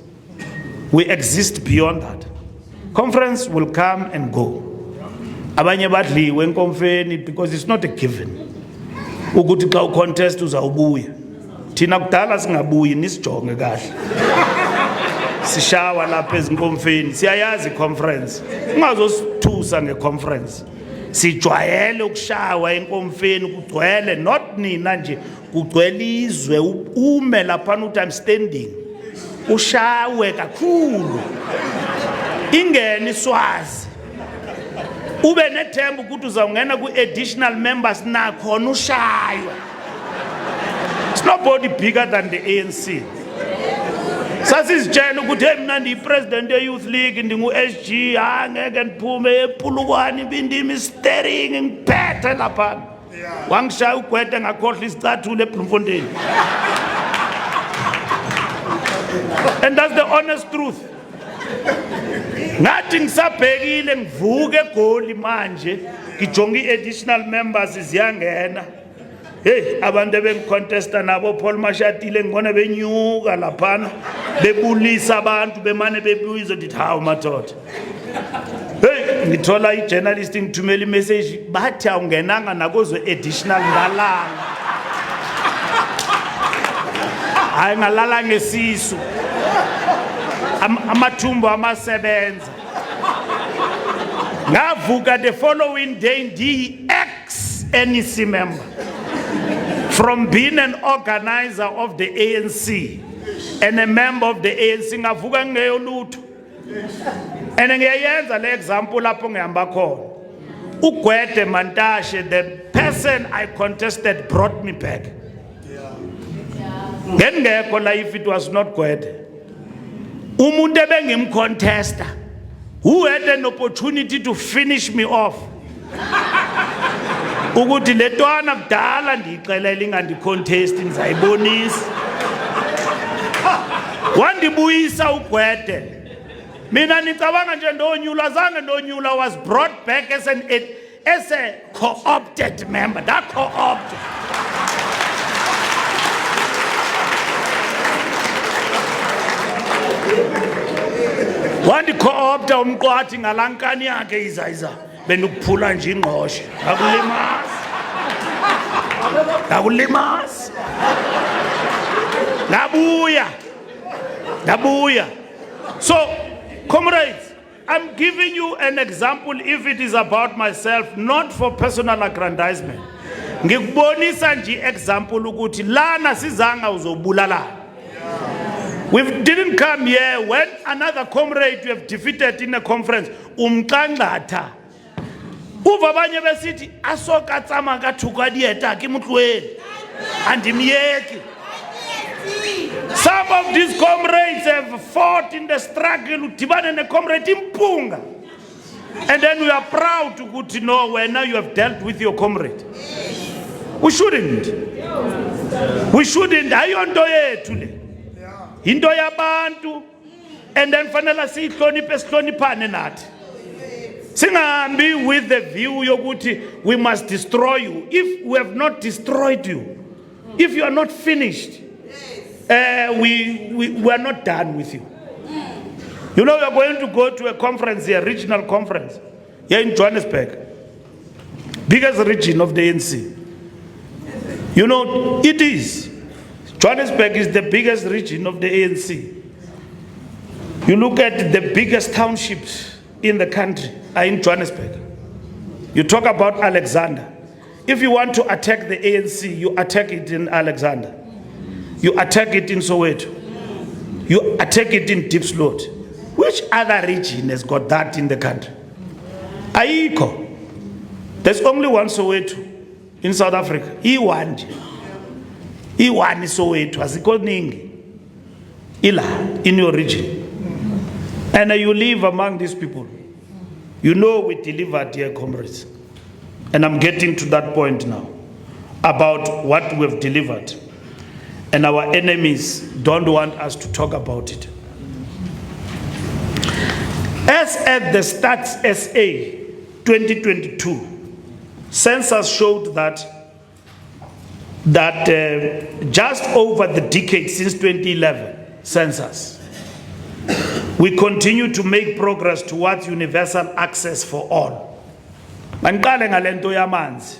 We exist beyond that. Conference will come and go. Abanye badliwe enkonfeni because it's not a given. Ukuthi xa ucontest uzawubuya. Thina kudala singabuyi nisijonge kahle. Sishawa lapha ezinkonfeni, siyayazi conference. Ungazosithusa ngeconference. Sijwayele ukushawa enkonfeni kugcwele, not nina nje, kugcwele izwe ume lapha uthi I'm standing. Ushawe kakhulu. Ingene iswazi. Ube nethemba ukuthi uzawungena ku-additional members nakhona ushaywa. It's nobody bigger than the ANC. Sasizitshela ukuthi hey mina ndiyi-president ye-youth league ndingu-SG ngeke ndiphume ePulukwane ibindimi steering ngiphethe lapha. Wangishaya ugwede ngakhohlwa isicathulo eBloemfontein. And that's the honest truth. Ngathi ngisabhekile ngivuke eGoli manje ngijonga i-additional members ziyangena. Hey, abantu bengicontesta nabo Paul Mashatile ngibona benyuka laphana bebulisa abantu bemane bebuyiza ndithi hawu madoda. Hey, ngithola i-journalist ngithumela i-message bathi awungenanga nakozo additional ngalanga. Hayi ngalala ngesisu. Amathumbu amasebenza. Ngavuka the following day ndi ex-NEC member. From being an organizer of the ANC and a member of the ANC ngavuka ngeyolutho. And ngiyayenza le example lapho ngihamba khona. Ugwede Mantashe, the person I contested, brought me back. Ngengekho la if it was not Gwede. Umuntu ebengimcontesta who had an opportunity to finish me off. Ukuthi letwana kudala ndixelela ingandicontest ngizayibonisa. Wandibuyisa uGwede. Mina nicabanga nje ndonyula zange ndonyula was brought back as a co-opted member. That co-opted. Wandi co-opta umqwathi ngalankani yakhe iza benokuphula nje ingqoshe akulimazi ngabuya. So comrades, I'm giving you an example if it is about myself, not for personal aggrandizement. Ngikubonisa nje example ukuthi lana sizanga uzobulala. We didn't come here when another comrade we have defeated in a conference. Umqanqatha. Uva abanye besithi asokatsama kathuka dieta ke mutlweni. Andimyeki. Some of these comrades have fought in the struggle udibane ne comrade impunga. And then we are proud to know where now you have dealt with your comrade. We shouldn't. Ayonto yethu le. Into yabantu, and then fanele sihloniphane nathi. Singahambi with the view yokuthi we must destroy you. If we have not destroyed you, if you are not finished, we are not done with you. You know, we are going to go to a conference here, regional conference, here in Johannesburg, biggest region of the ANC. You know, it is. Johannesburg is the biggest region of the ANC. You look at the biggest townships in the country are in Johannesburg. You talk about Alexander. If you want to attack the ANC, you attack it in Alexander. You attack it in Soweto. You attack it in Deep Slot. Which other region has got that in the country? Ayikho. There's only one Soweto in South Africa. Iwan is Soweto. Azikho ningi. Ila in your region. And you live among these people. You know we delivered here, comrades. And I'm getting to that point now about what we've delivered. And our enemies don't want us to talk about it. As at the Stats SA 2022, census showed that just over the decade since 2011 census, we continue to make progress towards universal access for all. Manqale ngalento yamanzi.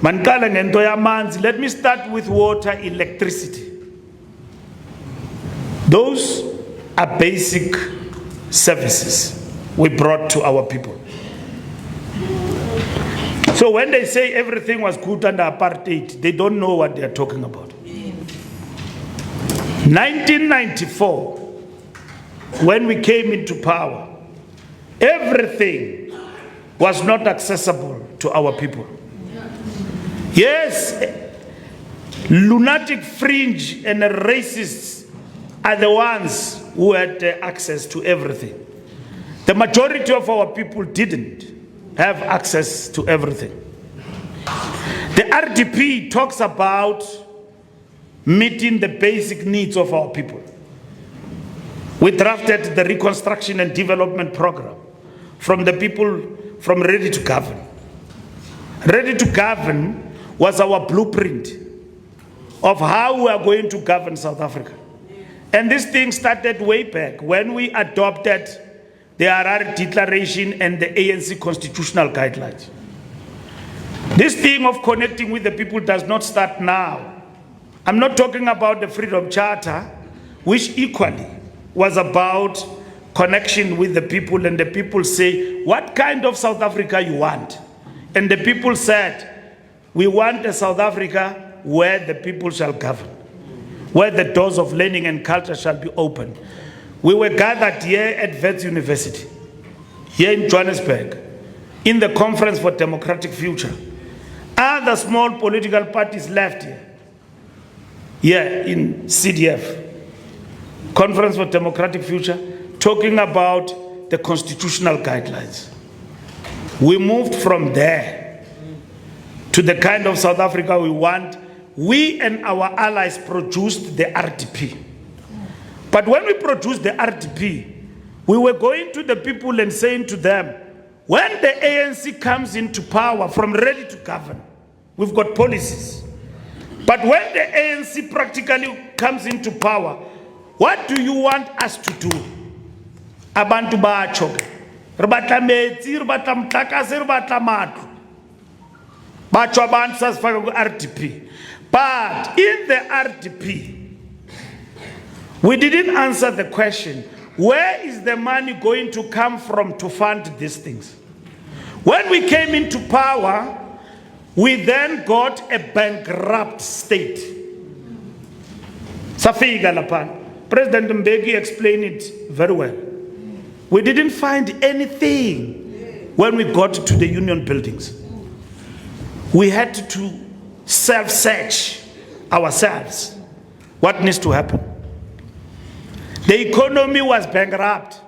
Manqale ngento yamanzi. Let me start with water, electricity. Those are basic services we brought to our people. So when they say everything was good under apartheid, they don't know what they are talking about. 1994, when we came into power, everything was not accessible to our people. Yes, lunatic fringe and racists are the ones who had access to everything. The majority of our people didn't have access to everything. The RDP talks about meeting the basic needs of our people. We drafted the Reconstruction and Development Program from the people from Ready to Govern. Ready to Govern was our blueprint of how we are going to govern South Africa. And this thing started way back when we adopted the Harare Declaration and the ANC constitutional guidelines. This thing of connecting with the people does not start now. I'm not talking about the Freedom Charter, which equally was about connection with the people, and the people say, what kind of South Africa you want? And the people said, we want a South Africa where the people shall govern, where the doors of learning and culture shall be open. We were gathered here at Wits University, here in Johannesburg, in the Conference for Democratic Future. Other small political parties left here in CDF, Conference for Democratic Future, talking about the constitutional guidelines. We moved from there to the kind of South Africa we want. We and our allies produced the RDP. But when we produced the RDP, we were going to the people and saying to them, when the ANC comes into power from Ready to Govern, we've got policies. But when the ANC practically comes into power, what do you want us to do? Abantu bacho. Re batla metsi, re batla motlakase, re batla matlo. Bacho abantu sasifaka ku RDP. But in the RDP, we didn't answer the question, where is the money going to come from to fund these things? When we came into power, we then got a bankrupt state. Safika lapha. President Mbeki explained it very well. We didn't find anything when we got to the union buildings. We had to self-search ourselves. What needs to happen? The economy was bankrupt.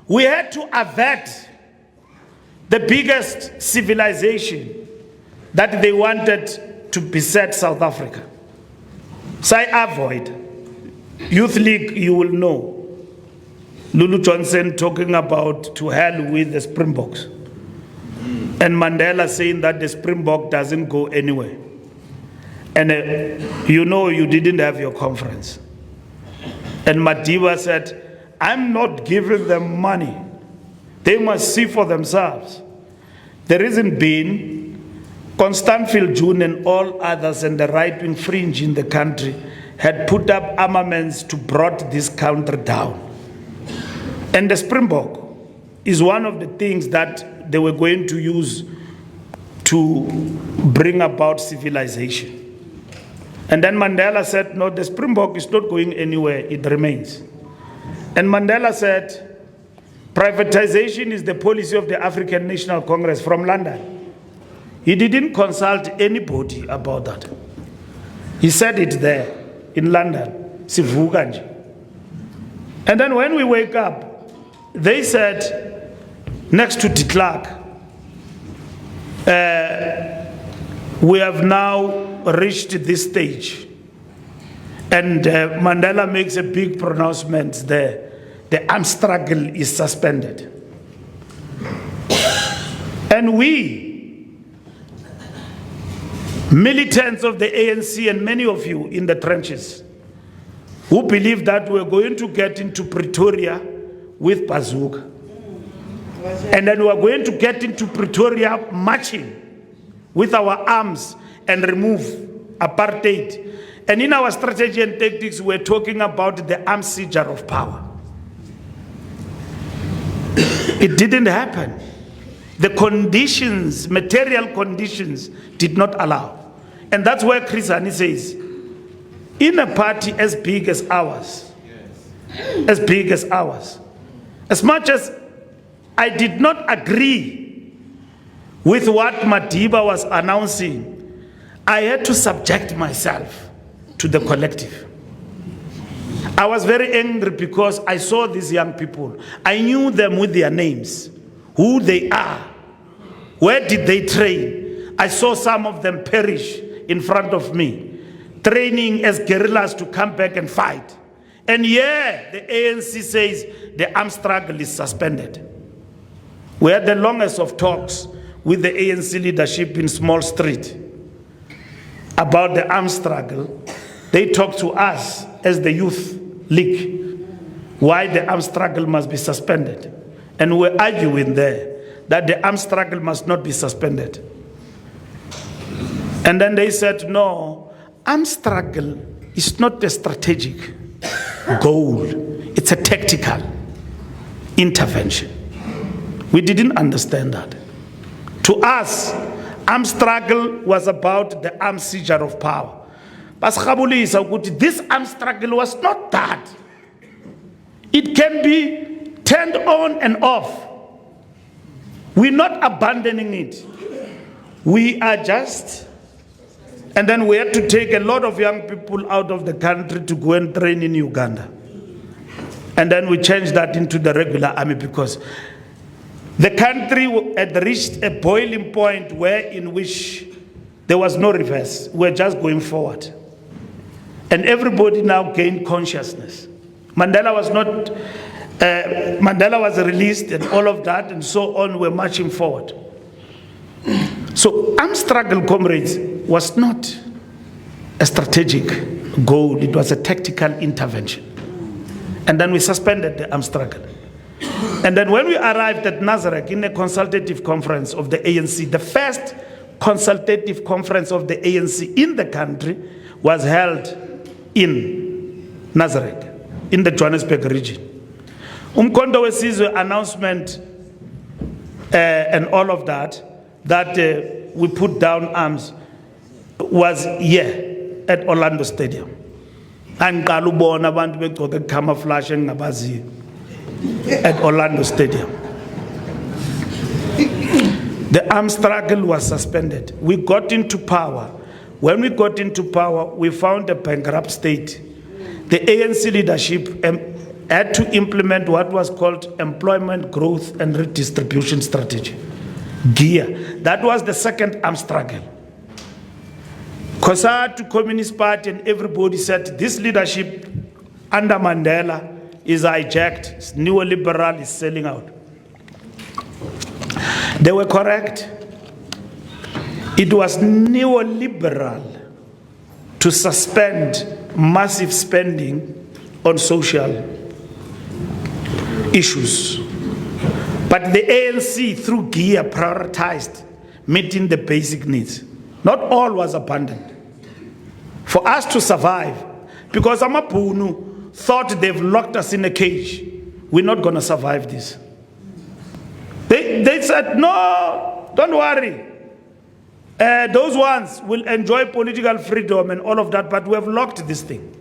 We had to avert the biggest civilization that they wanted to beset South Africa. So I avoid. Youth League, you will know. Lulu Johnson talking about to hell with the Springboks. And Mandela saying that the Springbok doesn't go anywhere. And you know you didn't have your conference. And Madiba said, I'm not giving them money. They must see for themselves. The reason being, Constantine June and all others and the right-wing fringe in the country had put up armaments to brought this country down. And the Springbok is one of the things that they were going to use to bring about civilization. And then Mandela said, no, the Springbok is not going anywhere, it remains. And Mandela said, privatization is the policy of the African National Congress from London. He didn't consult anybody about that. He said it there in London. Sivuka nje. And then when we wake up, they said, next to de Klerk, we have now reached this stage. And Mandela makes a big pronouncement there. the armed struggle is suspended. And we, militants of the ANC and many of you in the trenches, who believe that we're going to get into Pretoria with bazooka, and then we're going to get into Pretoria marching with our arms and remove apartheid. And in our strategy and tactics, we're talking about the armed seizure of power. It didn't happen. The conditions, material conditions, did not allow. And that's where Chris Hani says, in a party as big as ours, as much as I did not agree with what Madiba was announcing, I had to subject myself to the collective. I was very angry because I saw these young people. I knew them with their names, who they are, where did they train. I saw some of them perish in front of me, training as guerrillas to come back and fight. And yeah, the ANC says the armed struggle is suspended. We had the longest of talks with the ANC leadership in Small Street about the armed struggle. They talked to us as the youth league why the armed struggle must be suspended. And we're arguing there that the armed struggle must not be suspended. And then they said, no, armed struggle is not a strategic goal. It's a tactical intervention. We didn't understand that. To us, armed struggle was about the armed seizure of power. But this armed struggle was not that. It can be turned on and off. We're not abandoning it. We are just, and then we had to take a lot of young people out of the country to go and train in Uganda. And then we changed that into the regular army because the country had reached a boiling point in which there was no reverse. We're just going forward. And everybody now gained consciousness. Mandela was released and all of that and so on, we're marching forward. So armed struggle, comrades, was not a strategic goal, it was a tactical intervention. And then we suspended the armed struggle. And then when we arrived at Nazareth in a consultative conference of the ANC, the first consultative conference of the ANC in the country was held in Nazareth, in the Johannesburg region. Umkondo Wesizwe announcement and all of that, we put down arms was here at Orlando Stadium. And Galubona abantu begqoke camouflage engabaziyo at Orlando Stadium. The armed struggle was suspended. We got into power. When we got into power, we found a bankrupt state. The ANC leadership had to implement what was called Employment Growth and Redistribution Strategy, GEAR. That was the second armed struggle. COSA to Communist Party and everybody said this leadership under Mandela is hijacked, it's neoliberal, is selling out. They were correct. It was neoliberal to suspend massive spending on social issues. But the ANC, through GEAR, prioritized meeting the basic needs. Not all was abandoned. For us to survive, because Amapunu thought they've locked us in a cage, we're not going to survive this. They said, no, don't worry. Those ones will enjoy political freedom and all of that, but we have locked this thing.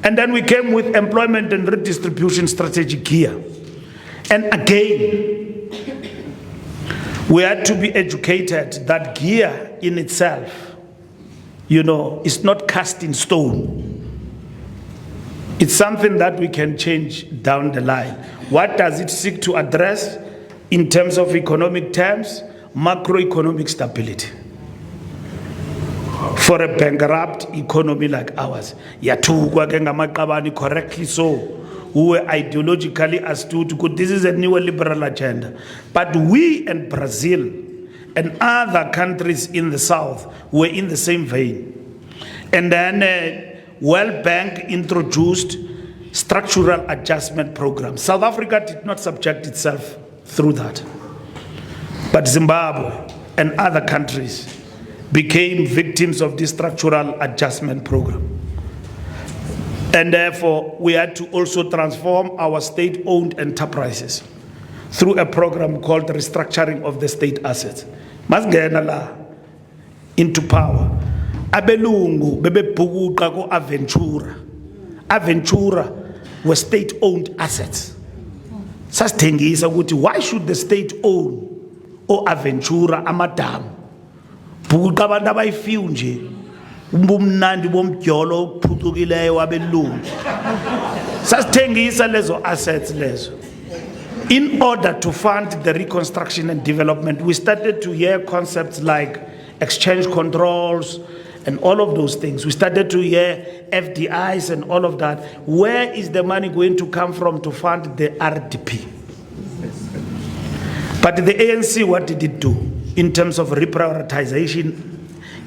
And then we came with employment and redistribution strategy GEAR. And again, we had to be educated that GEAR in itself, is not cast in stone. It's something that we can change down the line. What does it seek to address in terms of economic terms? Macroeconomic stability. For a bankrupt economy like ours, correctly so, who were ideologically astute, because this is a neoliberal agenda. But we and Brazil and other countries in the south were in the same vein. And then World Bank introduced structural adjustment programs. South Africa did not subject itself through that. But Zimbabwe and other countries became victims of this structural adjustment program. And therefore, we had to also transform our state-owned enterprises through a program called restructuring of the state assets. Masingena la into power. Abelungu bebebhukuqa ko Aventura. Aventura were state-owned assets. Sasithengisa ukuthi why should the state own or Aventura amadamu? Bhukuqa abantu abayifiwe nje. Umbumnandi bomdyolo ophucukileyo wabelungu. Sasithengisa lezo assets lezo. In order to fund the reconstruction and development, we started to hear concepts like exchange controls and all of those things. We started to hear FDIs and all of that. Where is the money going to come from to fund the RDP? But the ANC, what did it do in terms of reprioritization,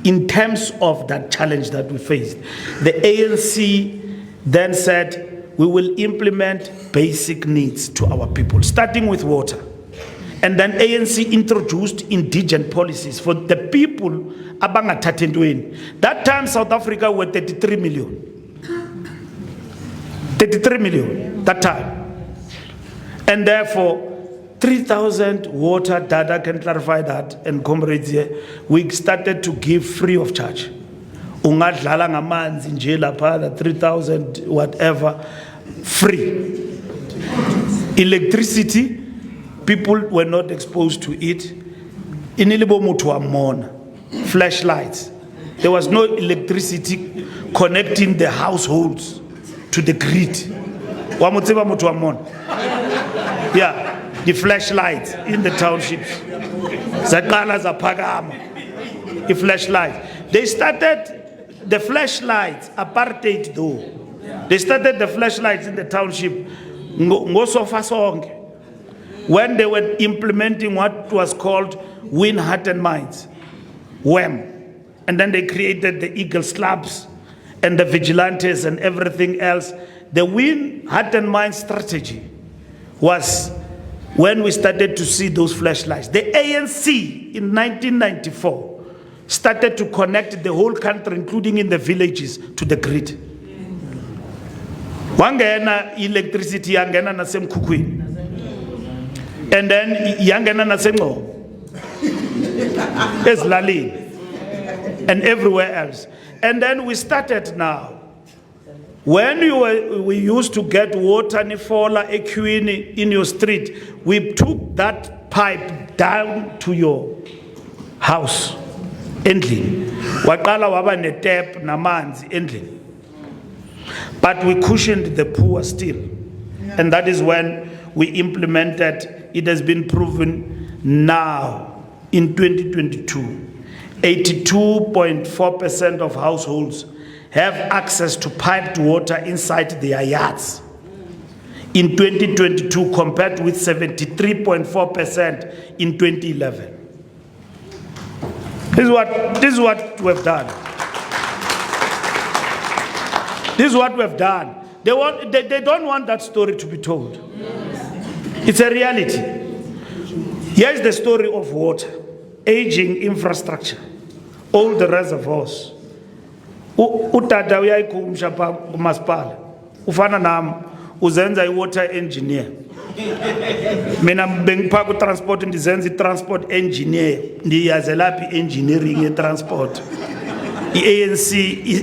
in terms of that challenge that we faced? The ANC then said, we will implement basic needs to our people, starting with water. And then ANC introduced indigent policies for the people abangathatha ntweni. That time South Africa were 33 million. 33 million that time. And therefore, 3,000 water, Dada can clarify that, and comrades here, we started to give free of charge. Ungadlala ngamanzi nje lapha 3,000 whatever, free. Electricity, people were not exposed to it. Inilibo mutu amona, flashlights. There was no electricity connecting the households to the grid. Wamutseba mutu amona. Yeah, the flashlights in the townships. Zakala zapagama. The flashlights. They started the flashlights, apartheid though. They started the flashlights in the township. When they were implementing what was called Wind, Heart and Minds, WHAM. And then they created the Eagle Slabs and the Vigilantes and everything else. The Wind, Heart and Mind strategy was when we started to see those flashlights. The ANC in 1994 started to connect the whole country, including in the villages, to the grid. Wangena electricity yangena nasemkhukhwini. And then yangena nasenqo. Ezilalini and everywhere else. And then we started now. When we used to get water nifola equini in your street, we took that pipe down to your house. Endlini. Waqala waba ne tap namanzi endlini. But we cushioned the poor still. And that is when we implemented, it has been proven now in 2022, 82.4% of households have access to piped water inside their yards. In 2022 compared with 73.4% in 2011. This is what we've done. This is what we've done. They don't want that story to be told. It's a reality. Here's the story of water, aging infrastructure, old reservoirs. Utata uyayikhumsha pha kumasipala. Ufana nami uzenza i-water engineer. Mina bengipha ku-transport ndizenza i-transport engineer. Ndiyaze laphi engineering ye-transport. I-ANC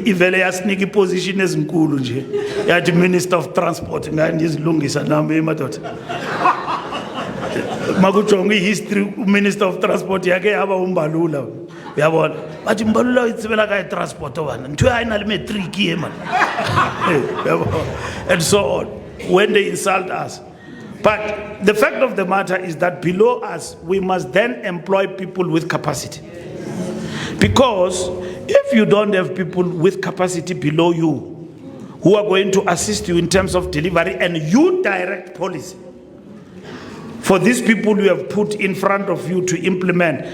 ivele yasinika iposition ezinkulu nje. Yathi Minister of Transport ngandizilungisa nami emadoda. Makujonga i-history Minister of Transport yake yaba uMbalula. Uyabona? Bathi Mbalula itsebela ka transport wana. Ntwe ayina le matric ye man. And so on. When they insult us. But the fact of the matter is that below us, we must then employ people with capacity. Because if you don't have people with capacity below you, who are going to assist you in terms of delivery, and you direct policy for these people you have put in front of you to implement.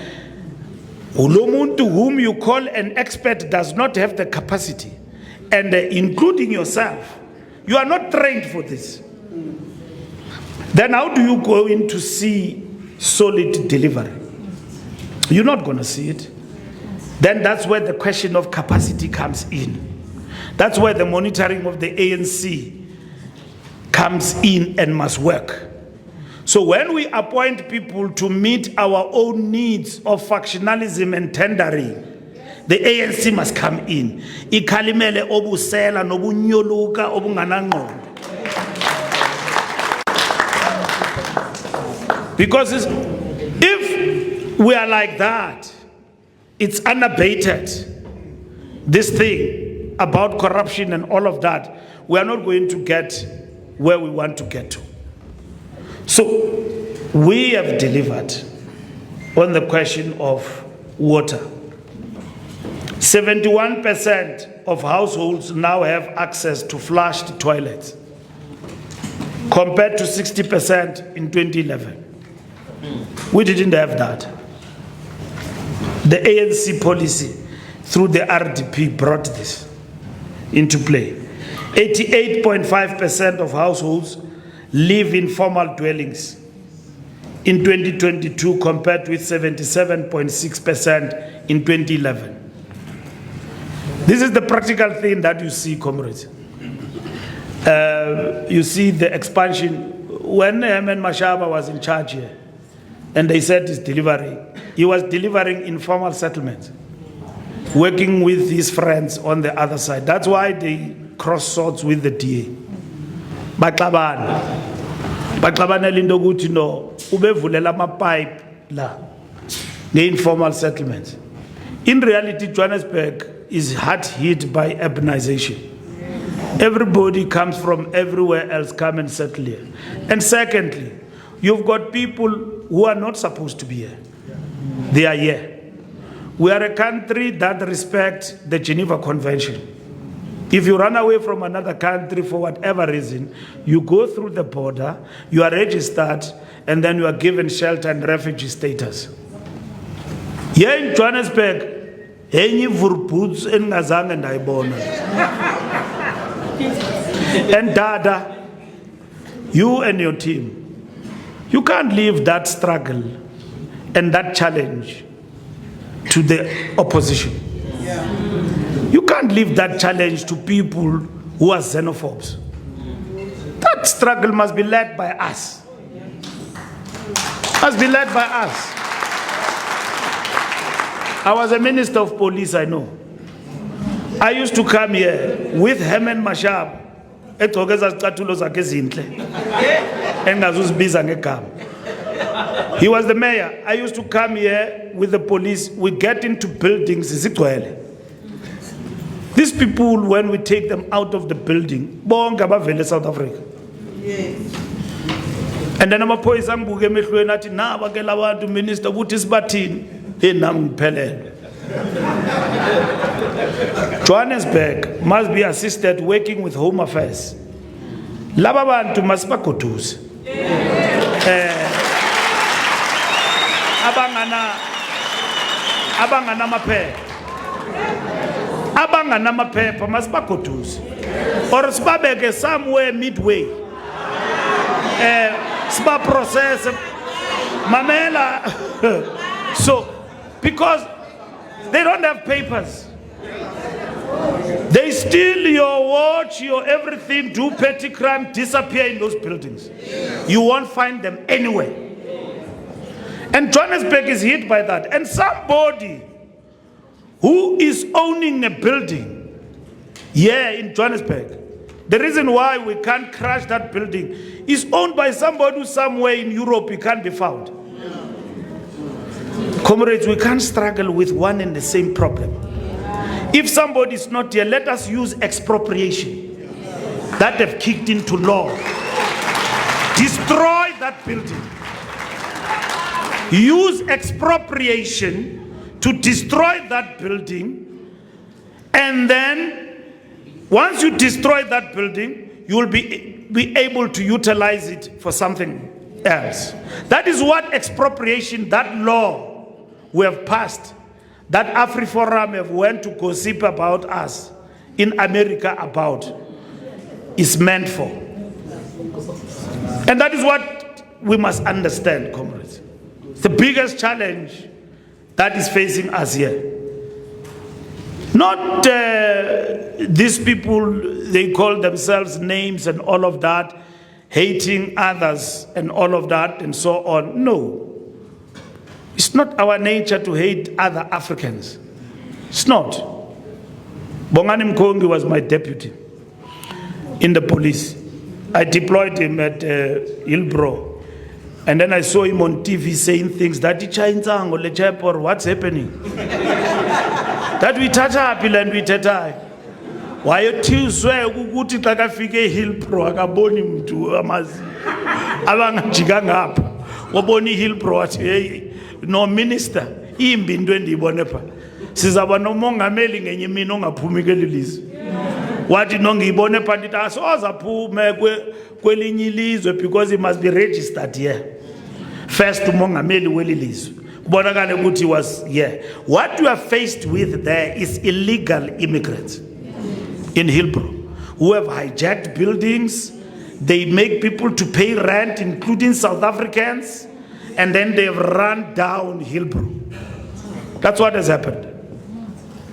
Ulomuntu whom you call an expert does not have the capacity, and including yourself, you are not trained for this. Then how do you go in to see solid delivery? You're not going to see it. Then that's where the question of capacity comes in. That's where the monitoring of the ANC comes in and must work. So when we appoint people to meet our own needs of factionalism and tendering, the ANC must come in. Ikalimele obusela nobunyoluka obunganangqondo. Because if we are like that, it's unabated, this thing about corruption and all of that, we are not going to get where we want to get to. So we have delivered on the question of water. 71% of households now have access to flushed toilets, compared to 60% in 2011. We didn't have that. The ANC policy through the RDP brought this into play. 88.5% of households live in formal dwellings in 2022, compared with 77.6% in 2011. This is the practical thing that you see, comrades. You see the expansion. When Herman Mashaba was in charge here, and they said he's delivering, he was delivering informal settlements, working with his friends on the other side. That's why they cross swords with the DA. Baxabana lindo ukuthi no ubevulela ama pipe la the informal settlements. In reality, Johannesburg is hard hit by urbanization. Everybody comes from everywhere else, come and settle here. And secondly, you've got people who are not supposed to be here. They are here. We are a country that respects the Geneva Convention. If you run away from another country for whatever reason, you go through the border, you are registered, and then you are given shelter and refugee status. Here in Johannesburg, any vurputs in Ngazang and Aibona. And Dada, you and your team, you can't leave that struggle and that challenge to the opposition. You can't leave that challenge to people who are xenophobes. That struggle must be led by us. Must be led by us. I was a minister of police, I know. I used to come here with Herman Mashab. He was the mayor. I used to come here with the police. We get into buildings. These people, when we take them out of the building, South Africa. And then I'm a minister, what is batin? Johannesburg must be assisted working with Home Affairs. Lababantu must be kutus. Abangana mapepa must be kutus. Or spabeke somewhere midway. Spa process. Mamela. So, because they don't have papers. They steal your watch, your everything, do petty crime, disappear in those buildings. You won't find them anywhere. And Johannesburg is hit by that. And somebody who is owning a building here in Johannesburg, the reason why we can't crash that building is owned by somebody who somewhere in Europe he can't be found. Comrades, we can't struggle with one and the same problem. If somebody is not here, let us use expropriation that have kicked into law. Destroy that building. Use expropriation to destroy that building, and then Once you destroy that building, you will be able to utilize it for something else. That is what expropriation, that law we have passed, that AfriForum have went to gossip about us in America about, is meant for. And that is what we must understand, comrades. The biggest challenge that is facing us here. Not these people, they call themselves names and all of that, hating others and all of that and so on. No. It's not our nature to hate other Africans. It's not. Bongani Mkongi was my deputy in the police. I deployed him at Hillbrow. And then I saw him on TV saying things that what's happening? That we tata and we tata. Why you Tuesday ukuthi xa kafike Hillbrow akaboni mntu amazi. Abangajikanga apha. Waboni Hillbrow wathi hey no minister imbi into endiyibone pha. Sizaba nomongameli ngenye mina ongaphumi kelilizwe. Wathi nongiyibone pha ndithi asoza phume kwelinye ilizwe because he must be registered here. First umongameli welilizwe. Kubonakala ukuthi was here. What you are faced with there is illegal immigrants in Hillbrow who have hijacked buildings. They make people to pay rent, including South Africans, and then they've run down Hillbrow. That's what has happened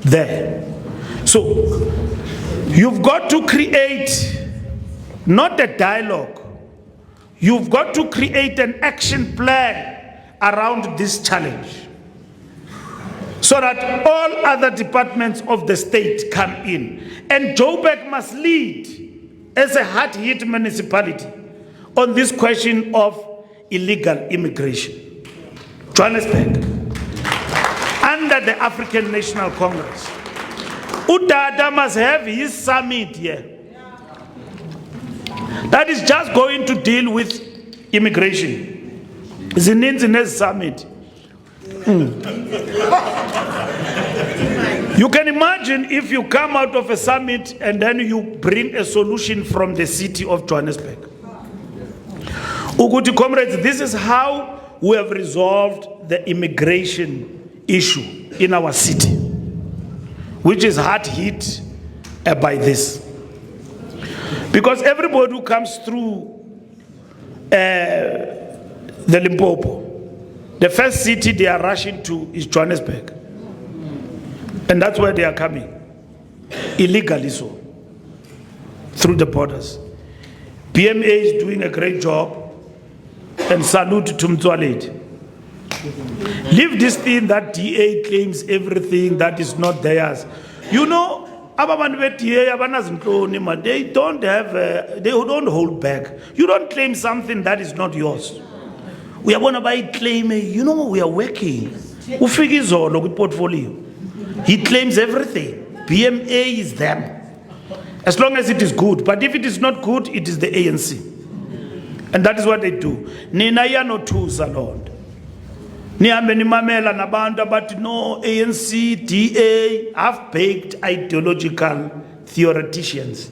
there. So you've got to create not a dialogue. You've got to create an action plan around this challenge so that all other departments of the state come in. And Joburg must lead as a hard-hit municipality on this question of illegal immigration. Johannesburg, under the African National Congress, Udada must have his summit here. That is just going to deal with immigration. Zininzi summit. You can imagine if you come out of a summit and then you bring a solution from the city of Johannesburg. Uguti comrades, this is how we have resolved the immigration issue in our city, which is hard hit by this. Because everybody who comes through the Limpopo, the first city they are rushing to is Johannesburg. And that's where they are coming, illegally so, through the borders. PMA is doing a great job, and salute to Mtswaledi. Leave this thing that DA claims everything that is not theirs. You know, they don't have, they don't hold back. You don't claim something that is not yours. We are going to buy claim, you know, we are working. Portfolio. He claims everything. PMA is them. As long as it is good. But if it is not good, it is the ANC. And that is what they do. Nina ya no two salon. Niambe ni mamela na banda, but no ANC, DA, half-baked ideological theoreticians.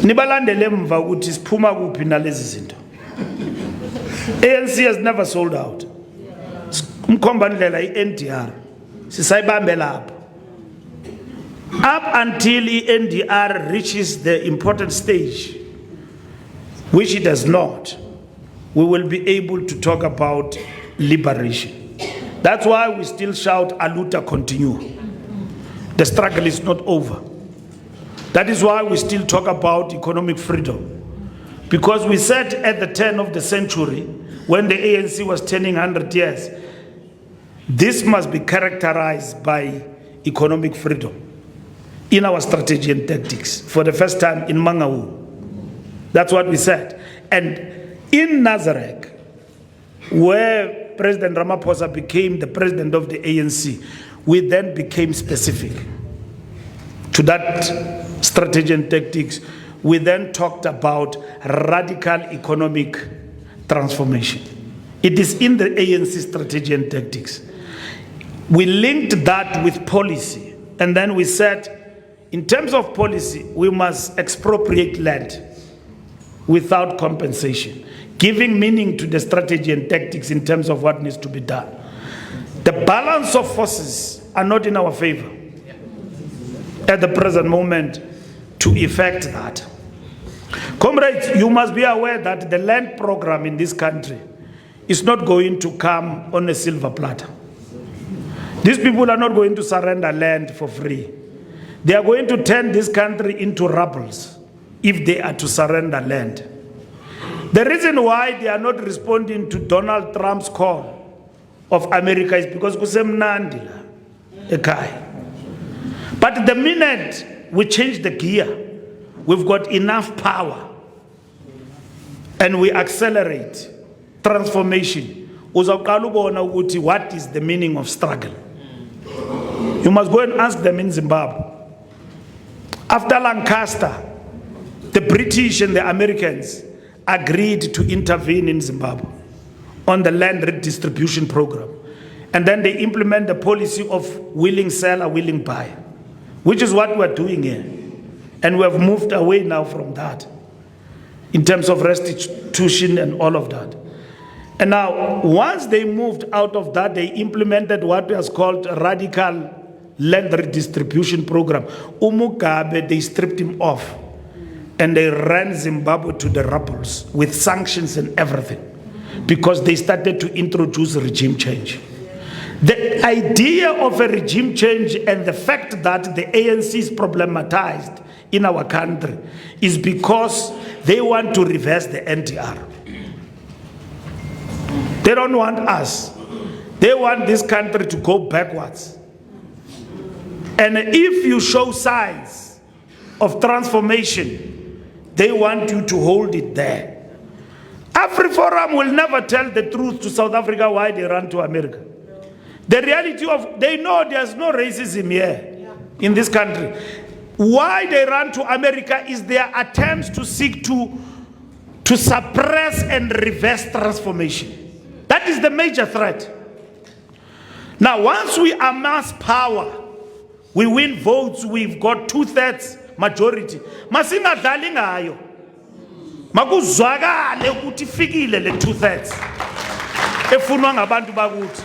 Nibalandele mva ukuthi siphuma kuphi nalezi zinto. ANC has never sold out. Umkhomba ndlela iNDR. Sisayibambe lapho. Up until iNDR reaches the important stage, which it has not, we will be able to talk about liberation. That's why we still shout, Aluta continue. The struggle is not over. That is why we still talk about economic freedom. Because we said at the turn of the century, when the ANC was turning 100 years, this must be characterized by economic freedom in our strategy and tactics for the first time in Mangaung. That's what we said. And in Nazareth, where President Ramaphosa became the president of the ANC, we then became specific to that strategy and tactics. We then talked about radical economic transformation. It is in the ANC strategy and tactics. We linked that with policy, and then we said, in terms of policy, we must expropriate land without compensation, giving meaning to the strategy and tactics in terms of what needs to be done. The balance of forces are not in our favor at the present moment to effect that. Comrades, you must be aware that the land program in this country is not going to come on a silver platter. These people are not going to surrender land for free. They are going to turn this country into rubbles if they are to surrender land. The reason why they are not responding to Donald Trump's call of America is because kusemnandi ekhaya. But the minute we change the gear, we've got enough power and we accelerate transformation. Uzaqala ubona ukuthi what is the meaning of struggle? You must go and ask them in Zimbabwe. After Lancaster, the British and the Americans agreed to intervene in Zimbabwe on the land redistribution program. And then they implement the policy of willing seller, willing buyer, which is what we're doing here. And we have moved away now from that in terms of restitution and all of that. And now, once they moved out of that, they implemented what was called a radical land redistribution program. Umugabe, they stripped him off and they ran Zimbabwe to the rubbles with sanctions and everything because they started to introduce regime change. The idea of a regime change and the fact that the ANC is problematized in our country is because they want to reverse the NTR. They don't want us. They want this country to go backwards. And if you show signs of transformation, they want you to hold it there. AfriForum will never tell the truth to South Africa why they run to America. The reality of, they know there's no racism here in this country. Why they run to America is their attempts to seek to suppress and reverse transformation. That is the major threat. Now, once we amass power, we win votes, we've got 2/3 majority. Masingadlali ngayo. Makuzwakale ukuthi Fikile le 2/3. Efunwa ngabantu bakuthi.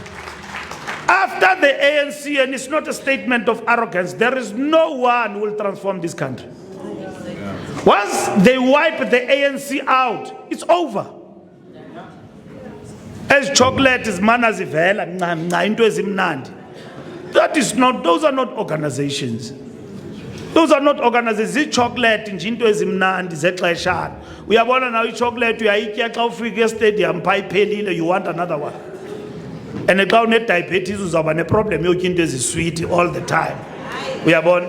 After the ANC, and it's not a statement of arrogance, there is no one who will transform this country. Once they wipe the ANC out, it's over. As chocolate is manazivela, into ezimnandi. That is not, those are not organizations. Those are not organizations. Chocolate into ezimnandi zetleshana. We are one now chocolate, you are eating stadium, pipe, you want another one. And a clown diabetes is a problem. You can do sweet all the time. We are born.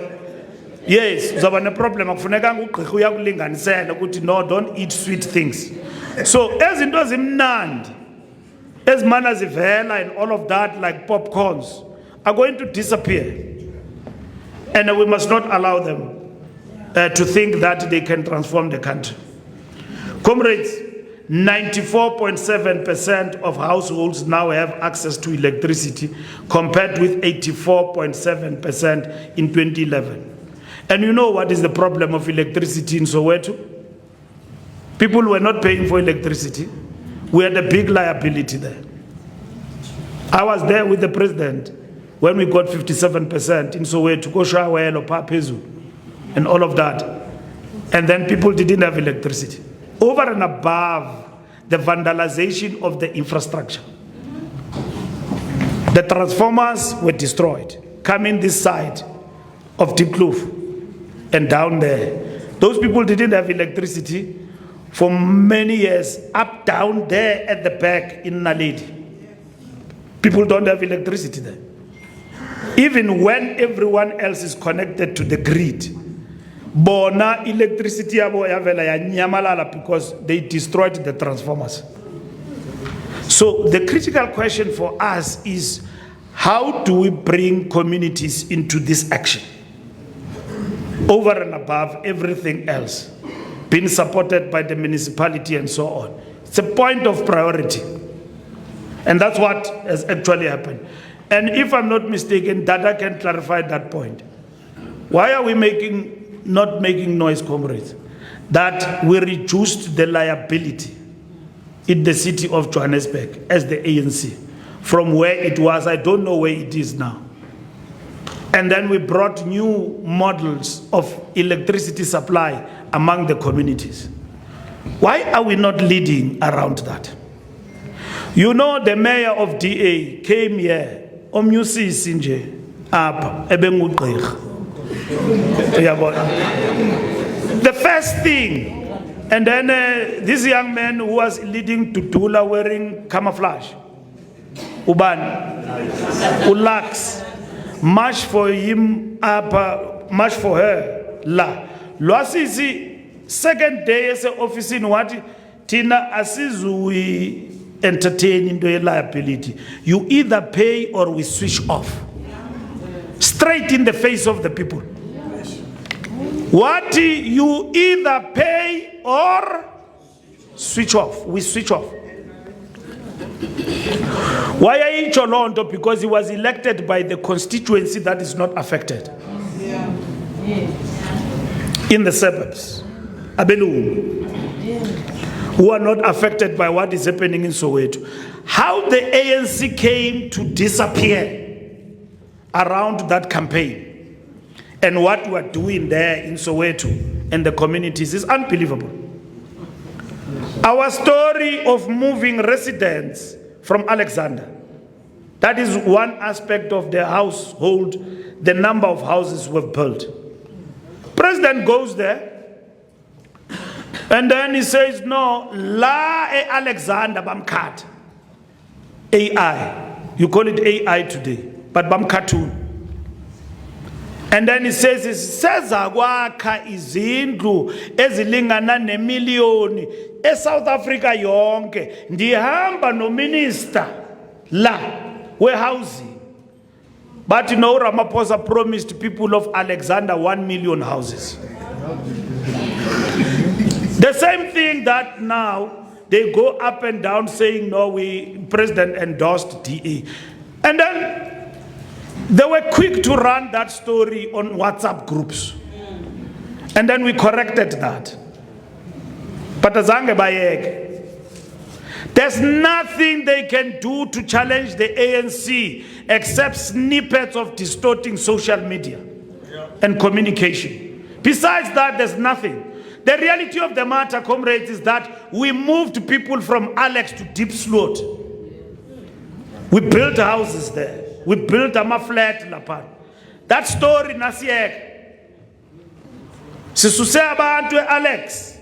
Yes, it's a problem. No, don't eat sweet things. So, as it was in Nand, as manazivela and all of that, like popcorns, are going to disappear. And we must not allow them to think that they can transform the country. Comrades, 94.7% of households now have access to electricity compared with 84.7% in 2011. And you know what is the problem of electricity in Soweto? People were not paying for electricity. We had a big liability there. I was there with the president when we got 57% in Soweto, Koshawelo, Papezu, and all of that. And then people didn't have electricity. Over and above the vandalization of the infrastructure. The transformers were destroyed, coming this side of Diepkloof and down there. Those people didn't have electricity for many years, up down there at the back in Naledi. People don't have electricity there. Even when everyone else is connected to the grid, Bona electricity because they destroyed the transformers. So the critical question for us is, how do we bring communities into this action? Over and above everything else, being supported by the municipality and so on. It's a point of priority. And that's what has actually happened. And if I'm not mistaken, Dada can clarify that point. Why are we not making noise, comrades? That we reduced the liability in the city of Johannesburg as the ANC from where it was. I don't know where it is now. And then we brought new models of electricity supply among the communities. Why are we not leading around that? You know, the mayor of DA came here, Omyusisi nje, apha, ebengugqirha. The first thing, and then this young man who was leading Tutula wearing camouflage, Uban, Ulax, march for him up, march for her, la. Lwasisi, second day as an office in what? Tina asizui entertain into a liability. You either pay or we switch off. Straight in the face of the people. What? You either pay or switch off. We switch off. Why are you Cholondo? Because he was elected by the constituency that is not affected. In the suburbs. Abelu. Who are not affected by what is happening in Soweto. How the ANC came to disappear around that campaign and what we are doing there in Soweto and the communities is unbelievable. Our story of moving residents from Alexander, that is one aspect of the household, the number of houses we've built. President goes there and then he says, no, la Alexander bamkat. AI. You call it AI today, but bamkatun. And then he says, seza kwakha izindlu ezilingana nemiliyoni eSouth Africa yonke. Ndihamba no minister la warehousing. But you know, Ramaphosa promised people of Alexander 1 million houses. The same thing that now they go up and down saying, no, president endorsed DA. And then they were quick to run that story on WhatsApp groups. And then we corrected that. But there's nothing they can do to challenge the ANC except snippets of distorting social media and communication. Besides that, there's nothing. The reality of the matter, comrades, is that we moved people from Alex to Deep Slot. We built houses there. We built a flat lapha. That story nasiyek. Sisuse abantu Alex.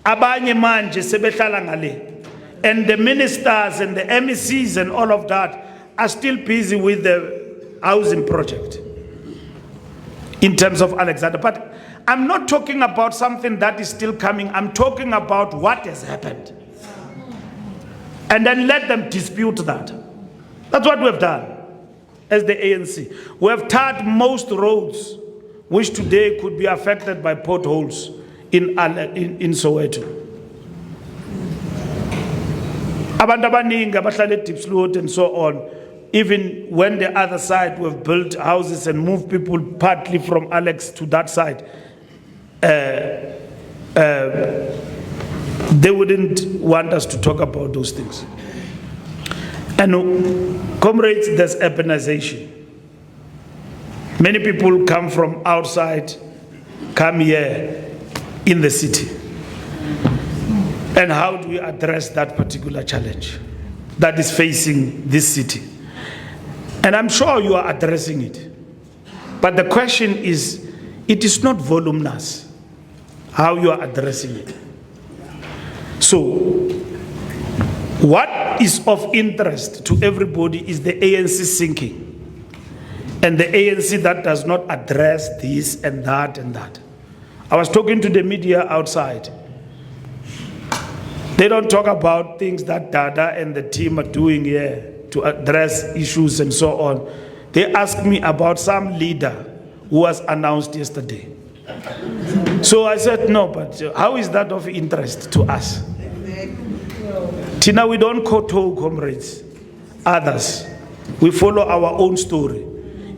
Abanye manje sebehlala ngale. And the ministers and the MECs and all of that are still busy with the housing project in terms of Alexander. But I'm not talking about something that is still coming. I'm talking about what has happened. And then let them dispute that. That's what we've done as the ANC. We have tarred most roads which today could be affected by potholes in Soweto. Abantu abaningi abahlala eDeep Slot and so on, even when the other side we've built houses and moved people partly from Alex to that side, they wouldn't want us to talk about those things. And comrades, there's urbanization. Many people come from outside, come here in the city. And how do we address that particular challenge that is facing this city? And I'm sure you are addressing it. But the question is, it is not voluminous how you are addressing it. So, what is of interest to everybody is the ANC sinking. And the ANC that does not address this and that and that. I was talking to the media outside. They don't talk about things that Dada and the team are doing here to address issues and so on. They asked me about some leader who was announced yesterday. So I said, no, but how is that of interest to us? Tina, we don't koto, comrades, others. We follow our own story.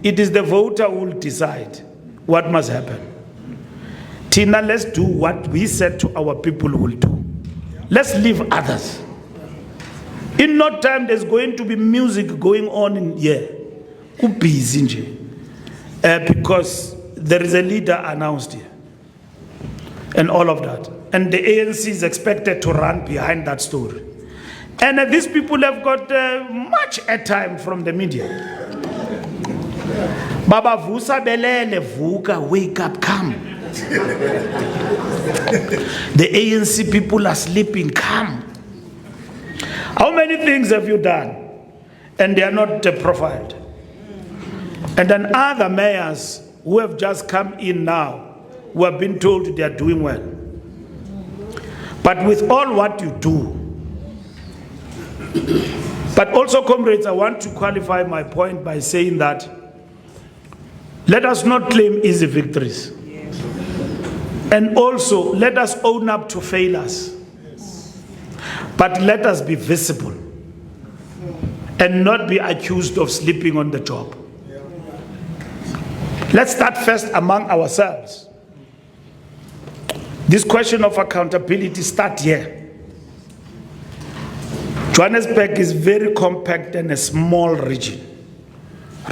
It is the voter who will decide what must happen? Tina, let's do what we said to our people will do. Let's leave others. In no time, there's going to be music going on in here. Because there is a leader announced here. And all of that. And the ANC is expected to run behind that story. And these people have got much airtime from the media. Baba Vusa Belele, Vuka, wake up, come. The ANC people are sleeping, come. How many things have you done? And they are not profiled. And then other mayors who have just come in now, who have been told they are doing well. But with all what you do, but also, comrades, I want to qualify my point by saying that let us not claim easy victories. And also, let us own up to failures. But let us be visible and not be accused of sleeping on the job. Let's start first among ourselves. This question of accountability starts here. Johannesburg is very compact and a small region.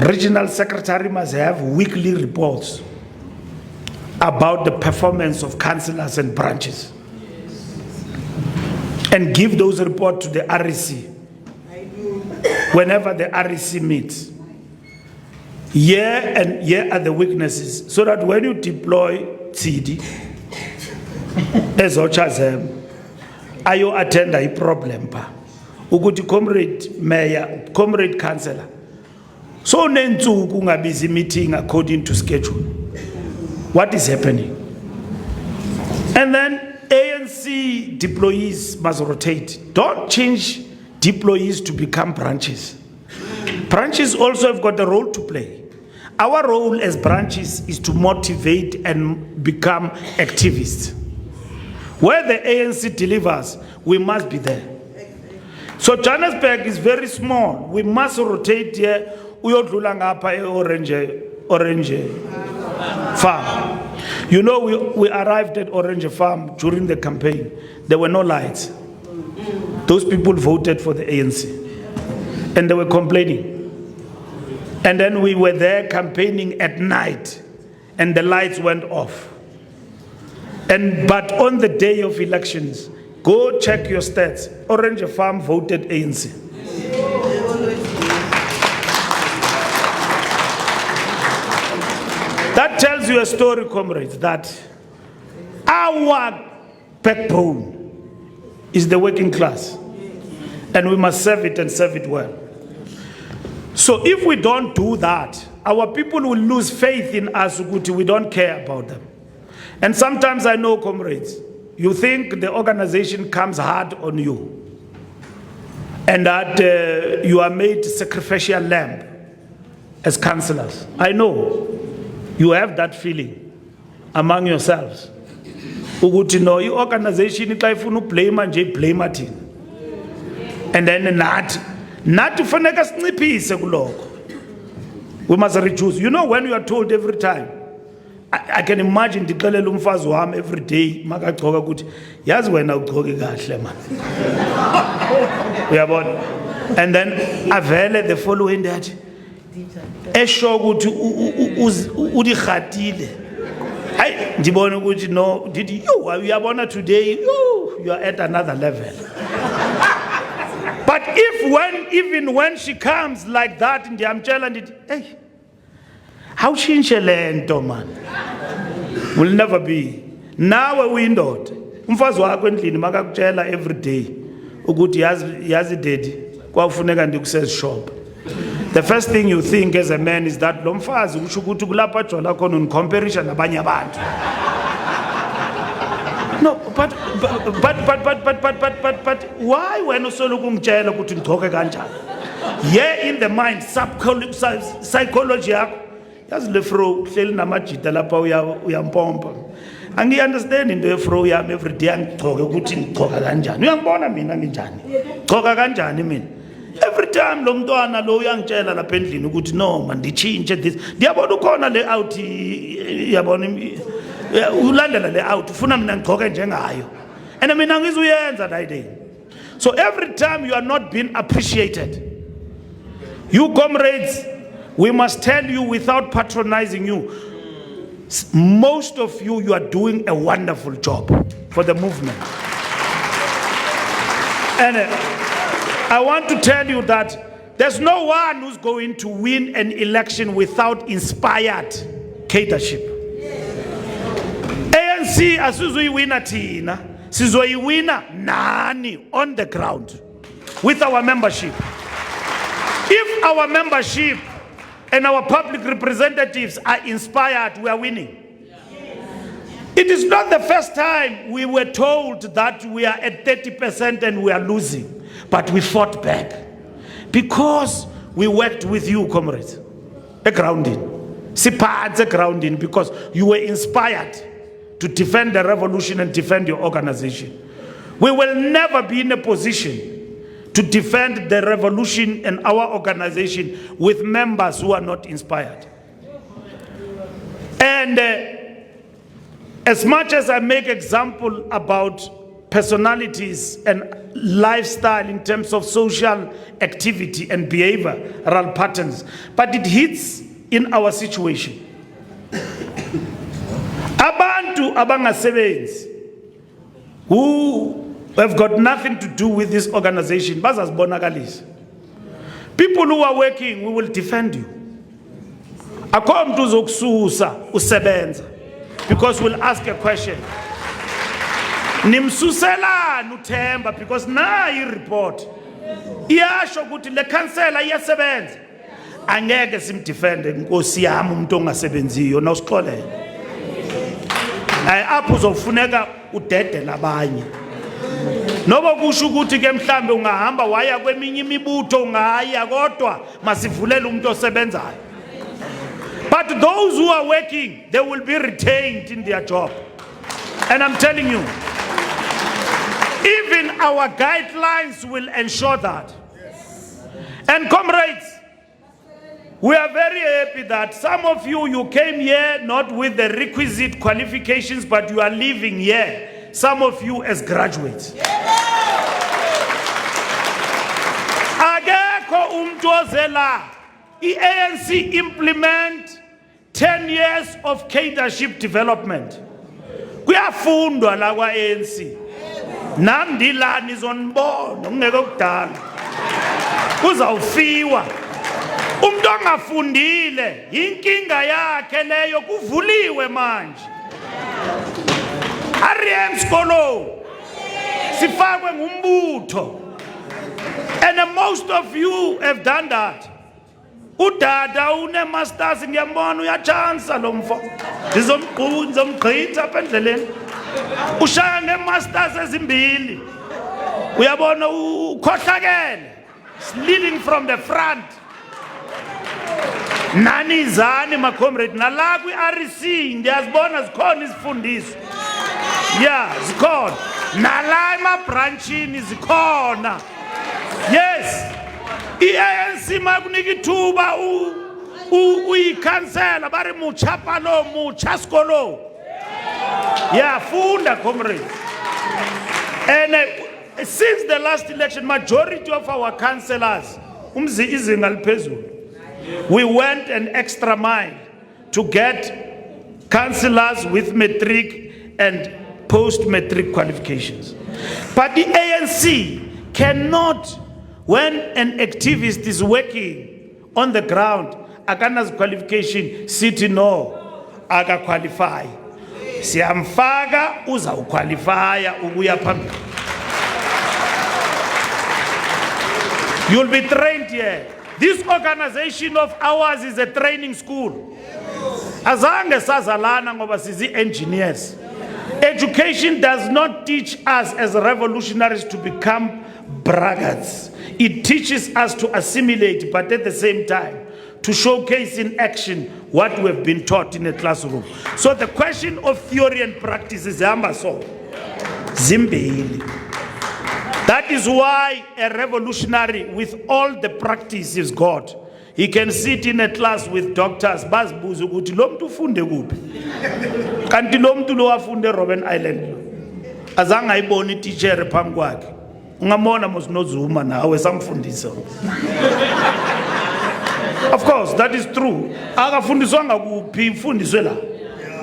Regional secretary must have weekly reports about the performance of councillors and branches. And give those reports to the REC whenever the REC meets. Here and here are the weaknesses, so that when you deploy CD, as Ochazem, ayo attend a problem pa. Uguti comrade mayor, comrade councillor. So nentu kunga busy meeting according to schedule. What is happening? And then ANC deployees must rotate. Don't change deployees to become branches. Branches also have got a role to play. Our role as branches is to motivate and become activists. Where the ANC delivers, we must be there. So Johannesburg is very small. We must rotate here. Uyodlula ngapha Orange Farm. You know, we arrived at Orange Farm during the campaign. There were no lights. Those people voted for the ANC. And they were complaining. And then we were there campaigning at night. And the lights went off. But on the day of elections, go check your stats. Orange Farm voted ANC. That tells you a story, comrades, that our backbone is the working class. And we must serve it and serve it well. So if we don't do that, our people will lose faith in us. We don't care about them. And sometimes I know, comrades, you think the organization comes hard on you and that you are made sacrificial lamb as councillors. I know you have that feeling among yourselves. Uguti no, your organization is like blame and blame at him. And then not to faneka snippy. We must reduce. You know, when you are told every time, I can imagine the umfazi wami every day makagcoka ukuthi yazi wena ugcoke kahle man. Uyabona? And then avele the following that esho ukuthi udikhatile. Hayi ndibona ukuthi no, did you uyabona today you are at another level. But even when she comes like that ndiyamtshela ndithi hey, how change lento man will never be. Now we indoda umfazi wakho endlini makakutshela every day ukuthi yazi daddy kwakufuneka ndikuseshop. The first thing you think as a man is that lo mfazi usho ukuthi kulapha jola khona uncomparison nabanye abantu. No, but why when usoloku ngitshela ukuthi ngigcoke kanjani? Yeah, in the mind, psychology yakho yazi le fro hleli namajita lapha uyampompa. Angi understand into efro yami every day angigcoke ukuthi ngigcoka kanjani. Uyangibona mina nginjani? Gcoka kanjani mina? Every time lo mntwana lo uyangitshela lapha endlini ukuthi no man ndichinje this. Ndiyabona ukhona le out yabona ulandela le out ufuna mina ngigqoke njengayo. And mina ngizuyenza that day. So every time you are not being appreciated, you comrades, we must tell you without patronizing you, most of you, you are doing a wonderful job for the movement. And I want to tell you that there's no one who's going to win an election without inspired catership. ANC asizuyiwina thina, sizoyiwina nani on the ground with our membership. If our membership and our public representatives are inspired, we are winning. It is not the first time we were told that we are at 30% and we are losing, but we fought back because we worked with you, comrades. A grounding. Sipatse grounding because you were inspired to defend the revolution and defend your organization. We will never be in a position to defend the revolution and our organization with members who are not inspired. And as much as I make example about personalities and lifestyle in terms of social activity and behavioral patterns, but it hits in our situation. Abantu abangasebenzi who have got nothing to do with this organization, bazazibonakalisa. People who are working, we will defend you. Akho mntu uzokususa usebenza, because we'll ask a question. Nimsuselani uThemba because nayi report iyasho ukuthi le councillor iyasebenza. Angeke simdefende nkosi yami umuntu ongasebenziyo na usixolele. Apho uzofuneka udede labanye. Noba kusho ukuthi ke mhlambe ungahamba waya kweminye imibutho ungaya kodwa masivulele umuntu osebenzayo. But those who are working, they will be retained in their job. And I'm telling you, even our guidelines will ensure that. And comrades, we are very happy that some of you came here not with the requisite qualifications, but you are living here. Some of you as graduates. Ageko umtozela. ANC implement 10 years of catership development. Kuyafundwa la kwa ANC. Namdilani zonbono ngeke kudala. Uzawufiwa. Umuntu ongafundile inkinga yakhe leyo kuvuliwe manje. Ariam skolo sifakwe ngumbutho. And most of you have done that. Udada une masters ngiyambona uyachansa lo mfo. Ngizomgqitha apha endleleni. Ushaya nge-masters ezimbili. Uyabona ukhohlakele. Leading from the front. Nani zani ma comrade nala kwi-RC ndiyazibona zikhona izifundiso. Yeah, zikhona. Nala emabranchini zikhona. Yes. I-ANC makunika ithuba uyikhansela bari muchapa lo mucha skolo. Yeah, funda comrades. And since the last election, majority of our councillors, we went an extra mile to get councillors with matric and post-matric qualifications. But the ANC cannot, when an activist is working on the ground, akana's qualification, city no, aga qualify. Siyamfaka uza uqualifya ukuya phambili. You'll be trained here. This organization of ours is a training school. Azange sazalana ngoba sizi engineers. Education does not teach us as revolutionaries to become braggarts. It teaches us to assimilate, but at the same time, to showcase in action what we have been taught in a classroom. So the question of theory and practice is zimbili. That is why a revolutionary with all the practice he's got, he can sit in a class with doctors, bazibuza ukuthi lo muntu ufunde kuphi. Kanti lo muntu lo wafunde Robben Island. Azange ayibona teacher phambi kwakhe. Ungamona mos noZuma nawe samfundisa. Of course, that is true. Akafundiswanga kuphi, ufundiswe la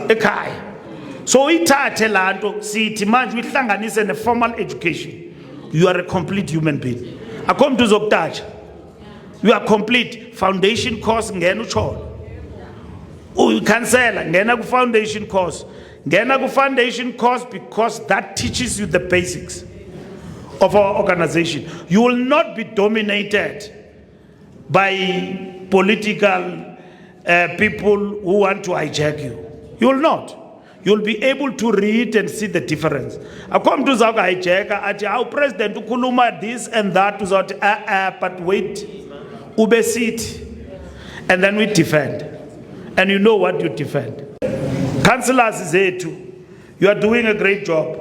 ekhaya. So ithathe lanto sithi manje uyihlanganise ne-formal education. You are a complete human being. Akho mntu uzokutatsha. You are complete. Foundation course ngena utshona. Uyicancela ngena ku-foundation course. Ngena ku-foundation course because that teaches you the basics of our organization. You will not be dominated by political people who want to hijack you. You will not. You'll be able to read and see the difference. Akho mntu uzawuka hijacka athi awu president ukhuluma this and that uzawuthi but wait ube sithi, and then we defend, and you know what you defend. Councillors zethu, you are doing a great job,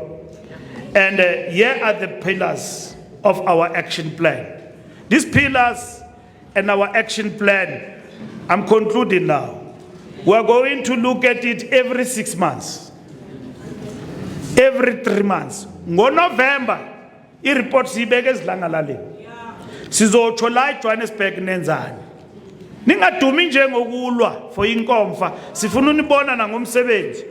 and here are the pillars of our action plan. These pillars and our action plan, I'm concluding now. We are going to look at it every 6 months, every 3 months. Ngo-November, i-report siyibeke ezilangalaleni. Sizotsho la eJohannesburg nenzani. Ningadumi nje ngokulwa for inkomfa, sifuna unibona nangomsebenzi.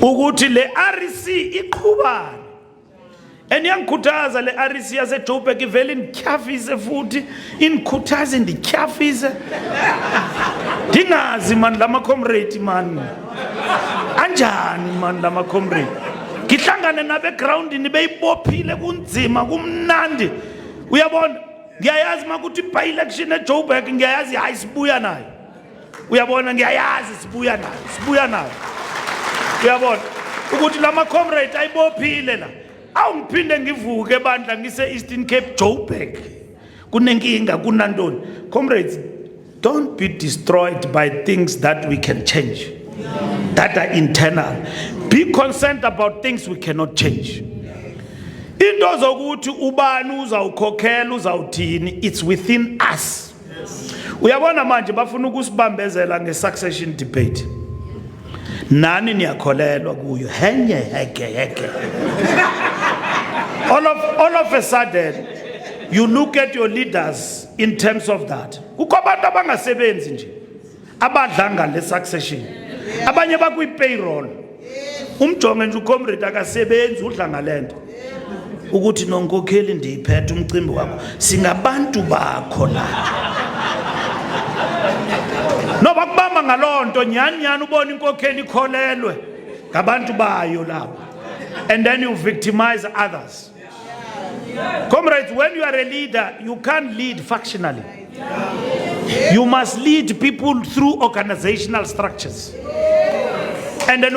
Ukuthi le RC iqhubane. Eniyangikhuthaza le RC yaseJoburg ivele indityhafise futhi inikhuthaze indityhafise. Ndingazi man lama comrade man. Anjani man lama comrade. Ngihlangane nabe ground nibeyibophile kunzima kumnandi. Uyabona ngiyayazi makuthi by election eJoburg ngiyayazi hayi sibuya nayo. Uyabona ngiyayazi sibuya nayo. Uyabona ukuthi lama comrade ayibophile la. Awungiphinde ngivuke ebandla ngise Eastern Cape Joburg kunenkinga kunantoni. Comrades, don't be destroyed by things that we can change, that are internal. Be concerned about things we cannot change. Into zokuthi ubani uzawukhokhela uzawuthini, it's within us. Uyabona manje bafuna ukusibambezela nge-succession debate. Nani niyakholelwa kuyo henye heke. All of a sudden, you look at your leaders in terms of that. Kukho abantu abangasebenzi nje, abadlanga le succession. Abanye bakwi-payroll. Umjonge nje ucomrade akasebenzi udlanga lento. Ukuthi nonkokheli ndiyiphethe umcimbi wakho. Singabantu bakho la. No bakubamba ngalonto nyani ubona inkokheli ikholelwe ngabantu bayo lapho. And then you victimize others. Comrades, when you are a leader, you can't lead factionally. You must lead people through organizational structures. And then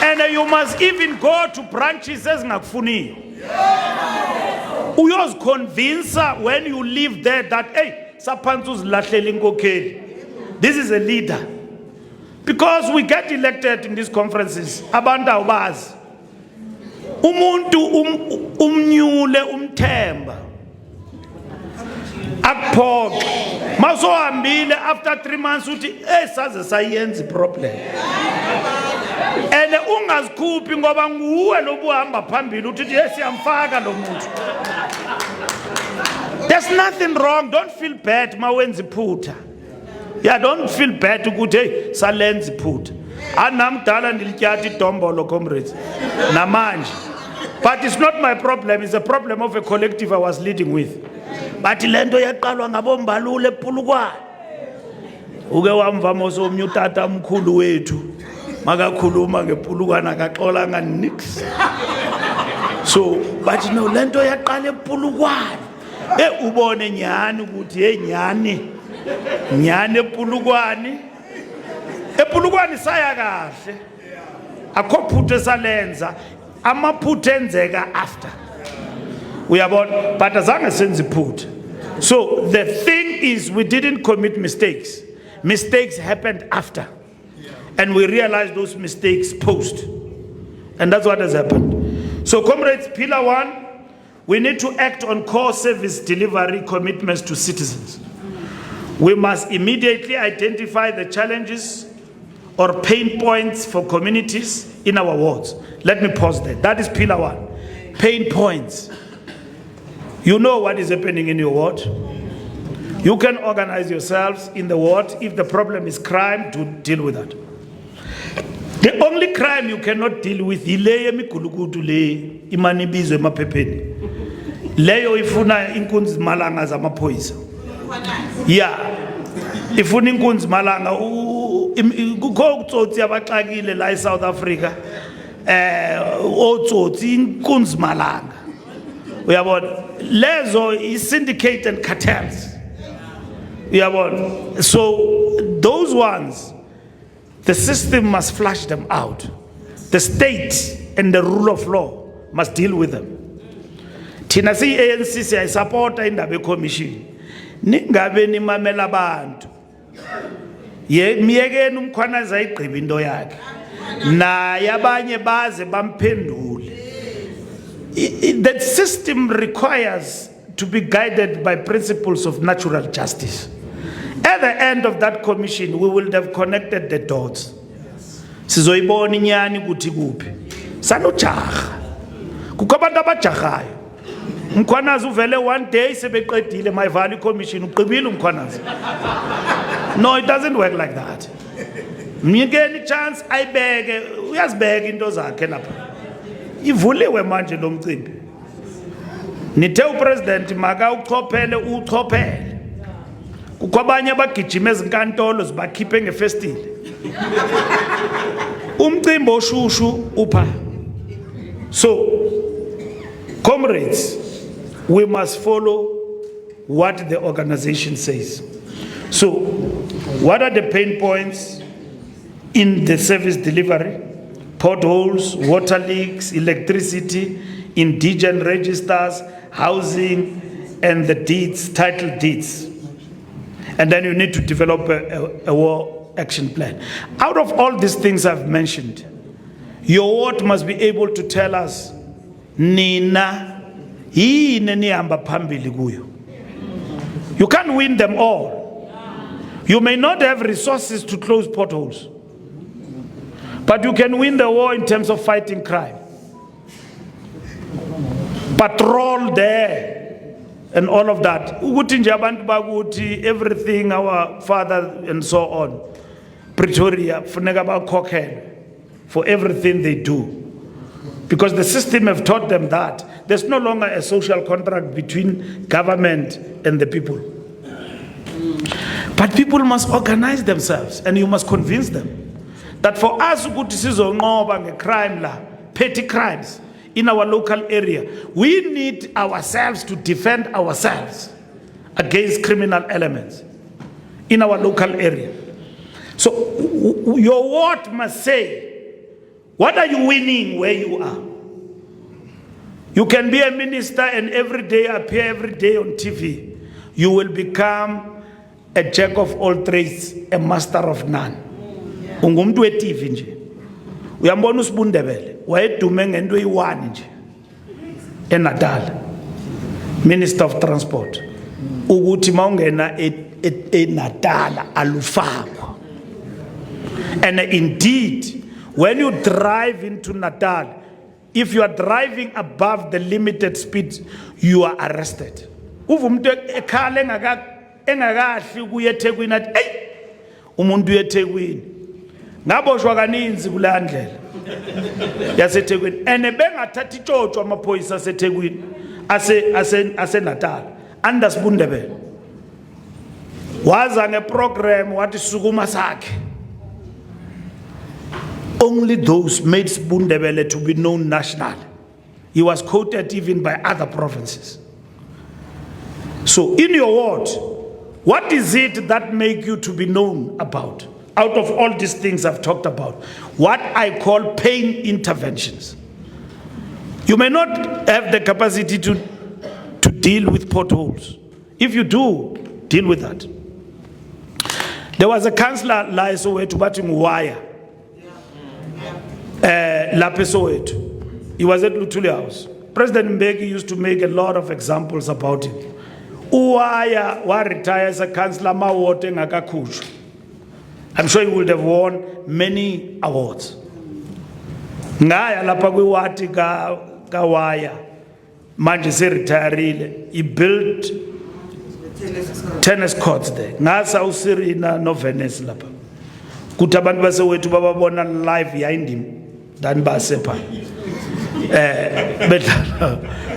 and you must even go to branches as ngakufuni. Uyos convince when you live there that hey, sapantuz lahleli inkokheli. This is a leader. Because we get elected in these conferences, abantu awubazi. Umuntu umnyule umthemba. Akuphoxe. Masohambile after 3 months uthi saze sayenza problem. And ungazikhuphi ngoba nguwe lobuhamba phambili uthi siyamfaka lo muntu. There's nothing wrong. Don't feel bad mawenza iphutha. Yeah, don't feel bad ukuthi hey salenza iphutha. Anamdala ndilityathi idombolo comrades. Namanje. But it's not my problem, it's a problem of a collective I was leading with. But lento yaqalwa ngabo Mbalula ePulukwane. Uke wamva moso omnye utata omkhulu wethu. Makakhuluma ngePulukwane akaxolanga nix. So, but you know lento yaqala ePulukwane. Ubone nyani ukuthi hey nyani ePulukwane. ePulukwane saya kahle. Akho phutha salenza. Amaphutha enzeka after. Uyabona, but azange senze iphutha. So the thing is, we didn't commit mistakes. Mistakes happened after. And we realized those mistakes post. And that's what has happened. So, comrades, pillar one, we need to act on core service delivery commitments to citizens. We must immediately identify the challenges or pain points for communities in our wards. Let me pause there. That is pillar one. Pain points. You know what is happening in your ward. You can organize yourselves in the ward. If the problem is crime, to deal with that. The only crime you cannot deal with is imanibizo emaphepheni. Leyo ifuna inkunzi malanga zamaphoyisa. Yeah. Ifuna inkunzi malanga kukho utsotsi abaxakile la eSouth Africa. Otsotsi inkunzi malanga. Uyabona lezo is syndicate and cartels. Uyabona. So those ones, the system must flush them out. The state and the rule of law must deal with them. Thina si ANC siyayisupporta indaba ye-commission. Ningabe nimamela abantu. Miyekeni umkhwanazi ayigqiba into yakhe. Naye abanye baze bamphendule. That system requires to be guided by principles of natural justice. At the end of that commission, we will have connected the dots. Sizoyibona inyani ukuthi kuphi. Sanojaha. Kukho abantu abajahayo. Umkhwanazi uvele one day sebeqedile my value commission uqibile umkhwanazi. No, it doesn't work like that. Mnikeni chance ayibeke uyazibeka into zakhe lapha. Ivuliwe manje lo mcimbi. Nithe upresident maka uchophele uchophele. Kukho abanye abagijima ezinkantolo zibakhiphe ngefestile. Umcimbi oshushu upha. So, comrades, we must follow what the organization says. So, what are the pain points in the service delivery? Potholes, water leaks, electricity, indigent registers, housing, and the deeds, title deeds. And then you need to develop a war action plan. Out of all these things I've mentioned, your ward must be able to tell us, Nina, you can't win them all. You may not have resources to close potholes, but you can win the war in terms of fighting crime. Patrol there and all of that. Everything our father and so on. Pretoria, for everything they do. Because the system have taught them that there's no longer a social contract between government and the people. But people must organize themselves, and you must convince them that for us crime, petty crimes in our local area, we need ourselves to defend ourselves against criminal elements in our local area. So your ward must say, what are you winning where you are? You can be a minister and every day appear every day on TV. You will become a jack of all trades, a master of none. Ungumntu we-TV nje. Uyambona uSibundebele, wayedume ngento eyi-1 nje. eNatal, Minister of Transport. Ukuthi mawungena eNatal alufakwa. And indeed, when you drive into Natal, if you are driving above the limited speed, you are arrested. Umuntu ekhala engakahli ukuya eThekwini athi hey umuntu uya eThekwini ngaboshwa kaninzi kula ndlela yaseThekwini ene bengathathi itshotshwa amaphoyisa aseThekwini ase Natal andasibundebele waza ngeprogram wathi sukuma sakhe. Only those made Spundebele to be known nationally. He was quoted even by other provinces. So in your ward, what is it that make you to be known about? Out of all these things I've talked about, what I call pain interventions. You may not have the capacity to deal with potholes. If you do, deal with that. There was a councillor who was wire. lapha eSoweto. He was at Luthuli House. President Mbeki used to make a lot of examples about it. Uwaya wa retire as a councillor mawote ngakakhutshwa. I'm sure he would have won many awards. Ngaya lapha kwiwadi kaWaya manje se-retireile. He built tennis courts there. Ngasa uSirina no Venice lapha. Kuthi abantu baseWethu bababona live yayindim than basepha.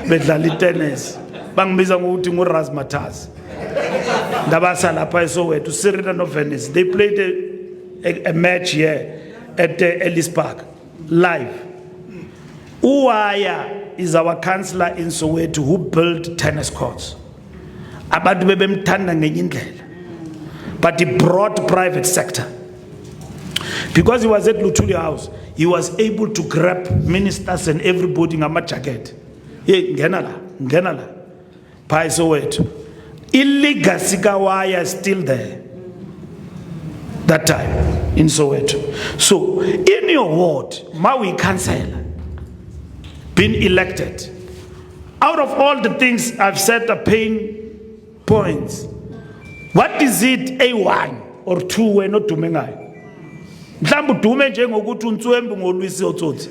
Bedlala itennis. Bangibiza ngokuthi nguRazmataz. Ndabasa lapha eSoweto uSirina no Venice. They played a match here at Ellis Park live. Uwaya is our councillor in Soweto who built tennis courts. Abantu bebemthanda ngenye indlela. But he brought private sector. Because he was at Luthuli House, he was able to grab ministers and everybody ngama-jacket. Hey, ngena la. Pa eSoweto. Illegacy kaWaya is still there. That time in Soweto. So in your ward, Maui councillor been elected. Out of all the things I've said the pain points, what is it A1 or 2 we're not doing? Mhlambe udume njengokuthi uNtswembu ngolwisi otsotsi.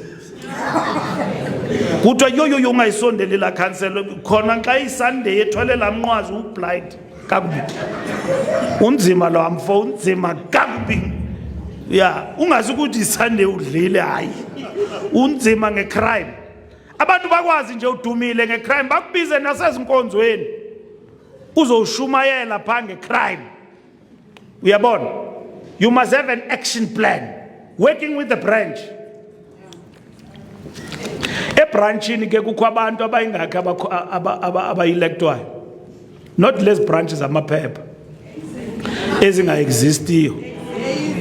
Kuthiwa yoyo ungayisondelela councillor khona xa iSunday ethwalela umnqwazi ublind kakubi. Unzima lo amfo unzima kakubi. Yeah, ungazi ukuthi iSunday udlile hayi. Unzima ngecrime. Abantu bakwazi nje udumile ngecrime bakubize nasezinkonzweni. Uzoshumayela pha ngecrime. Uyabona? You must have an action plan working with the branch. Ebranchini ke kukho abantu abayingakho abayilectwayo. Not less branches amaphepha ezingaexistiyo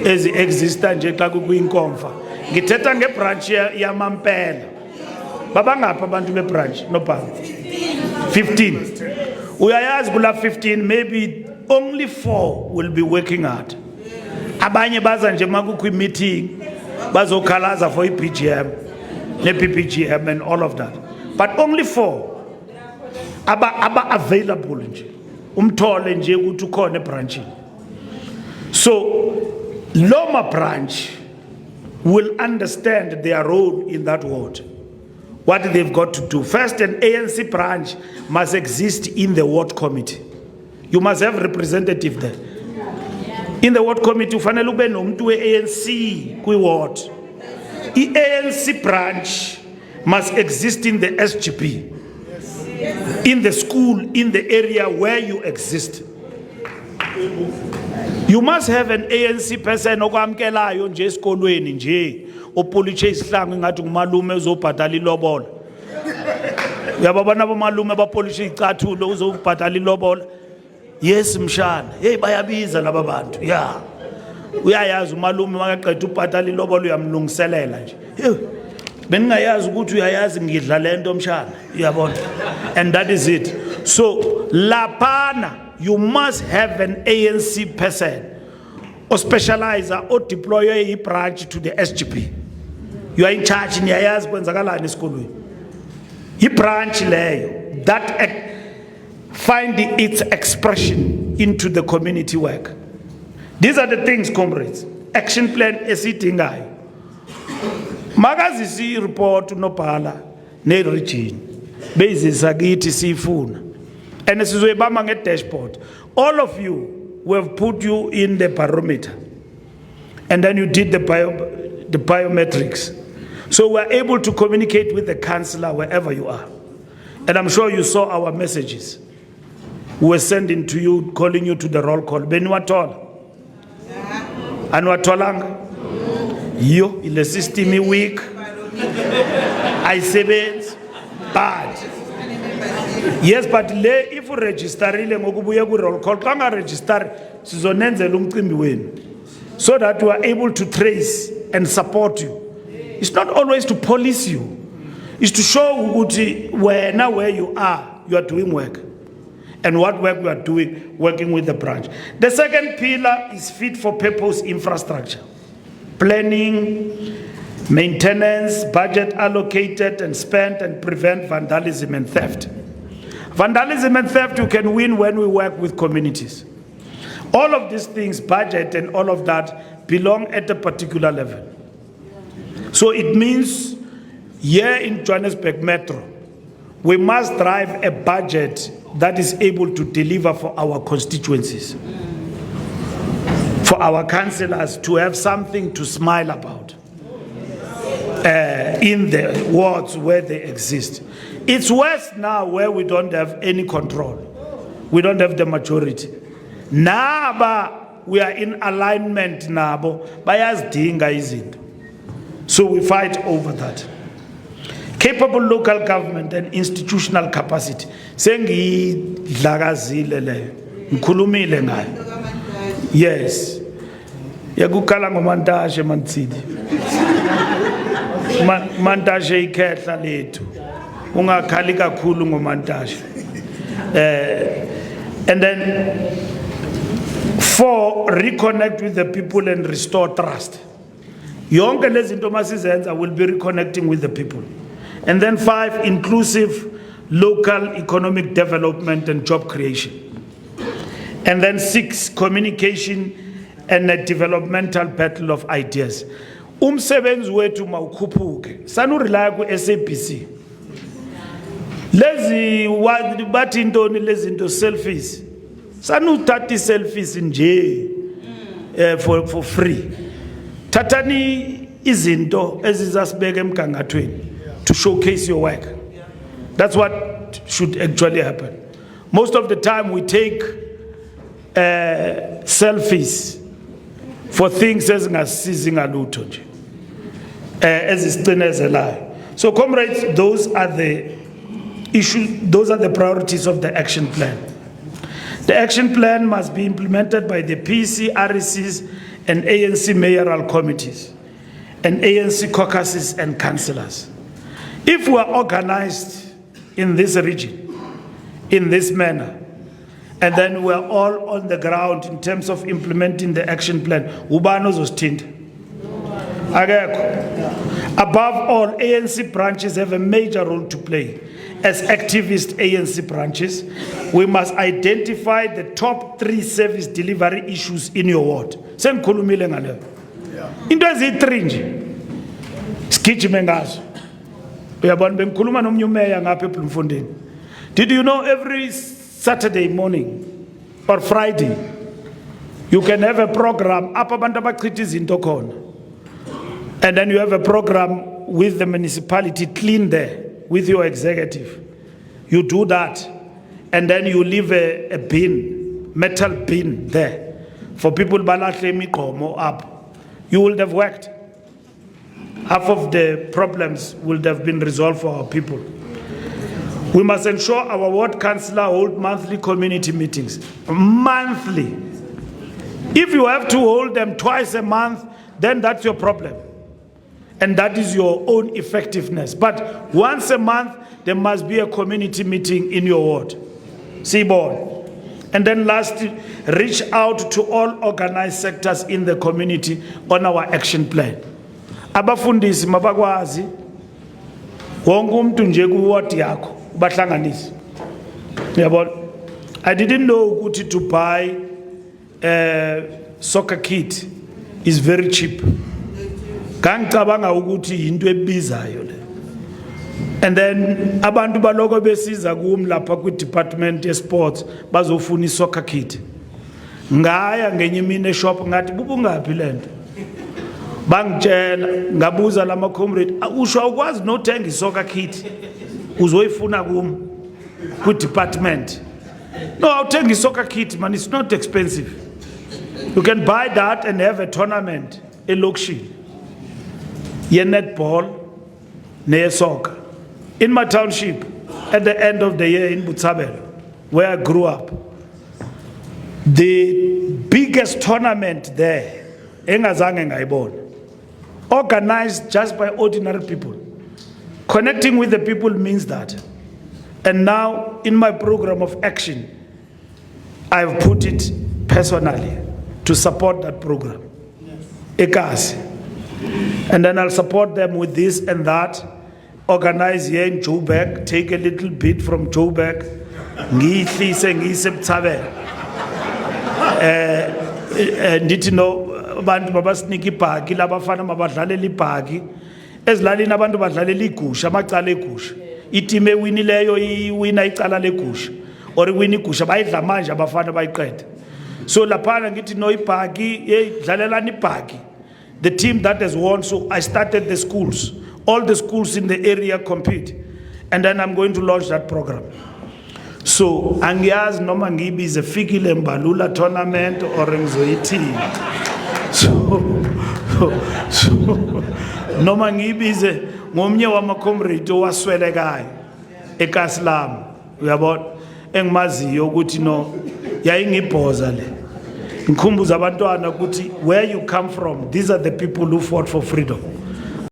ezi-exista nje xa kukuyinkomfa. Ngithetha ngebranch yamampela. Babangaphi abantu bebranch nobhala? 15. Uyayazi kula 15 maybe only 4 will be working hard. Abanye baza nje makukho meeting bazokhalaza for iPGM, nePPGM and all of that. But only 4 aba available nje. Umthole nje ukuthi ukhona ebranchini. So Loma branch will understand their role in that ward. What they've got to do. First, an ANC branch must exist in the ward committee. You must have representative there. In the ward committee, ufanele ube nomuntu we-ANC kwi-ward. I-ANC branch must exist in the SGP, in the school, in the area where you exist. You must have an ANC person okwamkelayo nje esikolweni nje opolitshe isihlangu ingathi ngumalume uzobhadala ilobola. Uyababona abomalume abapolitshe icathulo uzobhadala ilobola. Yes mshana. Hey bayabiza laba bantu. Yeah. Uyayazi umalume makaqeda ubhadala ilobola uyamlungiselela nje. Beningayazi ukuthi uyayazi ngidla lento mshana. Uyabona? And that is it. So lapana you must have an ANC person or specializer or deploy a branch to the SGP. You are in charge niyayazi kwenzakalani esikolweni. I branch leyo that find its expression into the community work. These are the things, comrades. Action plan esidingayo. Magazisi report nobhala ne region. Basis akithi sifuna. And sizoyibamba nge-dashboard. All of you, we have put you in the barometer. And then you did the biometrics. So we're able to communicate with the councillor wherever you are. And I'm sure you saw our messages. We were sending to you, calling you to the roll call. Benwatola. Anwatolanga. Yo, ile system week. I sebenza bad. Yes, but if you register ngokubuya ku roll call, kanga register sizonenzela umcimbi wenu so that we are able to trace and support you. It's not always to police you. It's to show ukuthi wena where you are doing work. And what work we are doing, working with the branch. The second pillar is fit for purpose infrastructure. Planning, Maintenance, budget allocated and spent, and prevent vandalism and theft. Vandalism and theft you can win when we work with communities. All of these things, budget and all of that, belong at a particular level. So it means here in Johannesburg Metro, we must drive a budget that is able to deliver for our constituencies, for our councillors to have something to smile about in the wards where they exist. It's worse now where we don't have any control. We don't have the majority. Naba, we are in alignment nabo, bayazidinga izinto. So we fight over that. Capable local government and institutional capacity. Sengidlakazile leyo. Ngikhulumile ngayo. Yes. Yakukhala ngomantashe mantsidi. Mantashe ikhehla lethu. Ungakhali kakhulu ngomantashe. And then 4, reconnect with the people and restore trust. Yonke lezi zinto masizenza will be reconnecting with the people. And then 5, inclusive local economic development and job creation. And then 6, communication and a developmental battle of ideas. Umsebenzi wethu mawukhuphuke. Sanurela ku SABC. Lezi bathi intoni lezi zinto selfies. Sanuthatha selfies nje for free. Tatani izinto ezizasibeka emgangathweni to showcase your work. That's what should actually happen. Most of the time we take selfies for things ezingasizi ngalutho nje. Ezisicinezelayo. So comrades, those are the issues, those are the priorities of the action plan. The action plan must be implemented by the PC, RECs, and ANC mayoral committees, and ANC caucuses and councillors. If we are organized in this region, in this manner, and then we are all on the ground in terms of implementing the action plan, ubano zostinda. Above all, ANC branches have a major role to play. As activist ANC branches, we must identify the top 3 service delivery issues in your ward. Sengikhulumile ngaleyo. Into ezi3 nje. Sigijime ngazo. Uyabona bengikhuluma nomnyumeya ngapha eBloemfontein. Did you know every Saturday morning or Friday you can have a program apha abantu abachitha izinto khona. And then you have a program with the municipality, clean there, with your executive. You do that, and then you leave a bin, metal bin there, for people balahle miqomo up. You would have worked. Half of the problems would have been resolved for our people. We must ensure our ward councillor hold monthly community meetings. Monthly. If you have to hold them twice a month, then that's your problem. And that is your own effectiveness. But once a month, there must be a community meeting in your ward. Seaboard. And then lastly, reach out to all organized sectors in the community on our action plan. Abafundisi mabakwazi wonke umuntu nje ku ward yakho ubahlanganisa. Uyabona? I didn't know ukuthi to buy a soccer kit is very cheap. Kangicabanga ukuthi into ebizayo le. And then abantu baloko besiza kumlapha ku department ye sports bazofuna isoccer kit. Ngaya ngenye imini shop ngathi bubungaphi lento. Bangitshela ngabuza lama comrade usho ukwazi nothenga isoccer kit uzoyifuna ku department. No, awuthenga isoccer kit man, it's not expensive. You can buy that and have a tournament elokishini. Ye netball, ne soccer. In my township, at the end of the year in Butsabelo, where I grew up, the biggest tournament there, engazange ngayibona, organized just by ordinary people. Connecting with the people means that. And now, in my program of action, I've put it personally to support that program. Ekasi. And then I'll support them with this and that. Organize here in Joburg, take a little bit from Joburg. Need to know abantu mabasinika ibhaki labafana mabadlalela ibhaki ezilalini abantu badlalela igusha amacala egusha itime ewinileyo iwina icala legusha or iwina igusha bayidla manje abafana bayiqeda so laphana ngithi no ibhaki dlalelani ibhaki the team that has won so I started the schools all the schools in the area compete and then I'm going to launch that program. So angiyazi noma ngibize Fikile Mbalula tournament or ngizoyithini so noma ngibize ngomnye wama comrade owaswelekayo eKasilam uyabona engimaziyo ukuthi no yayingibhoza le ngikhumbuza abantwana ukuthi where you come from these are the people who fought for freedom.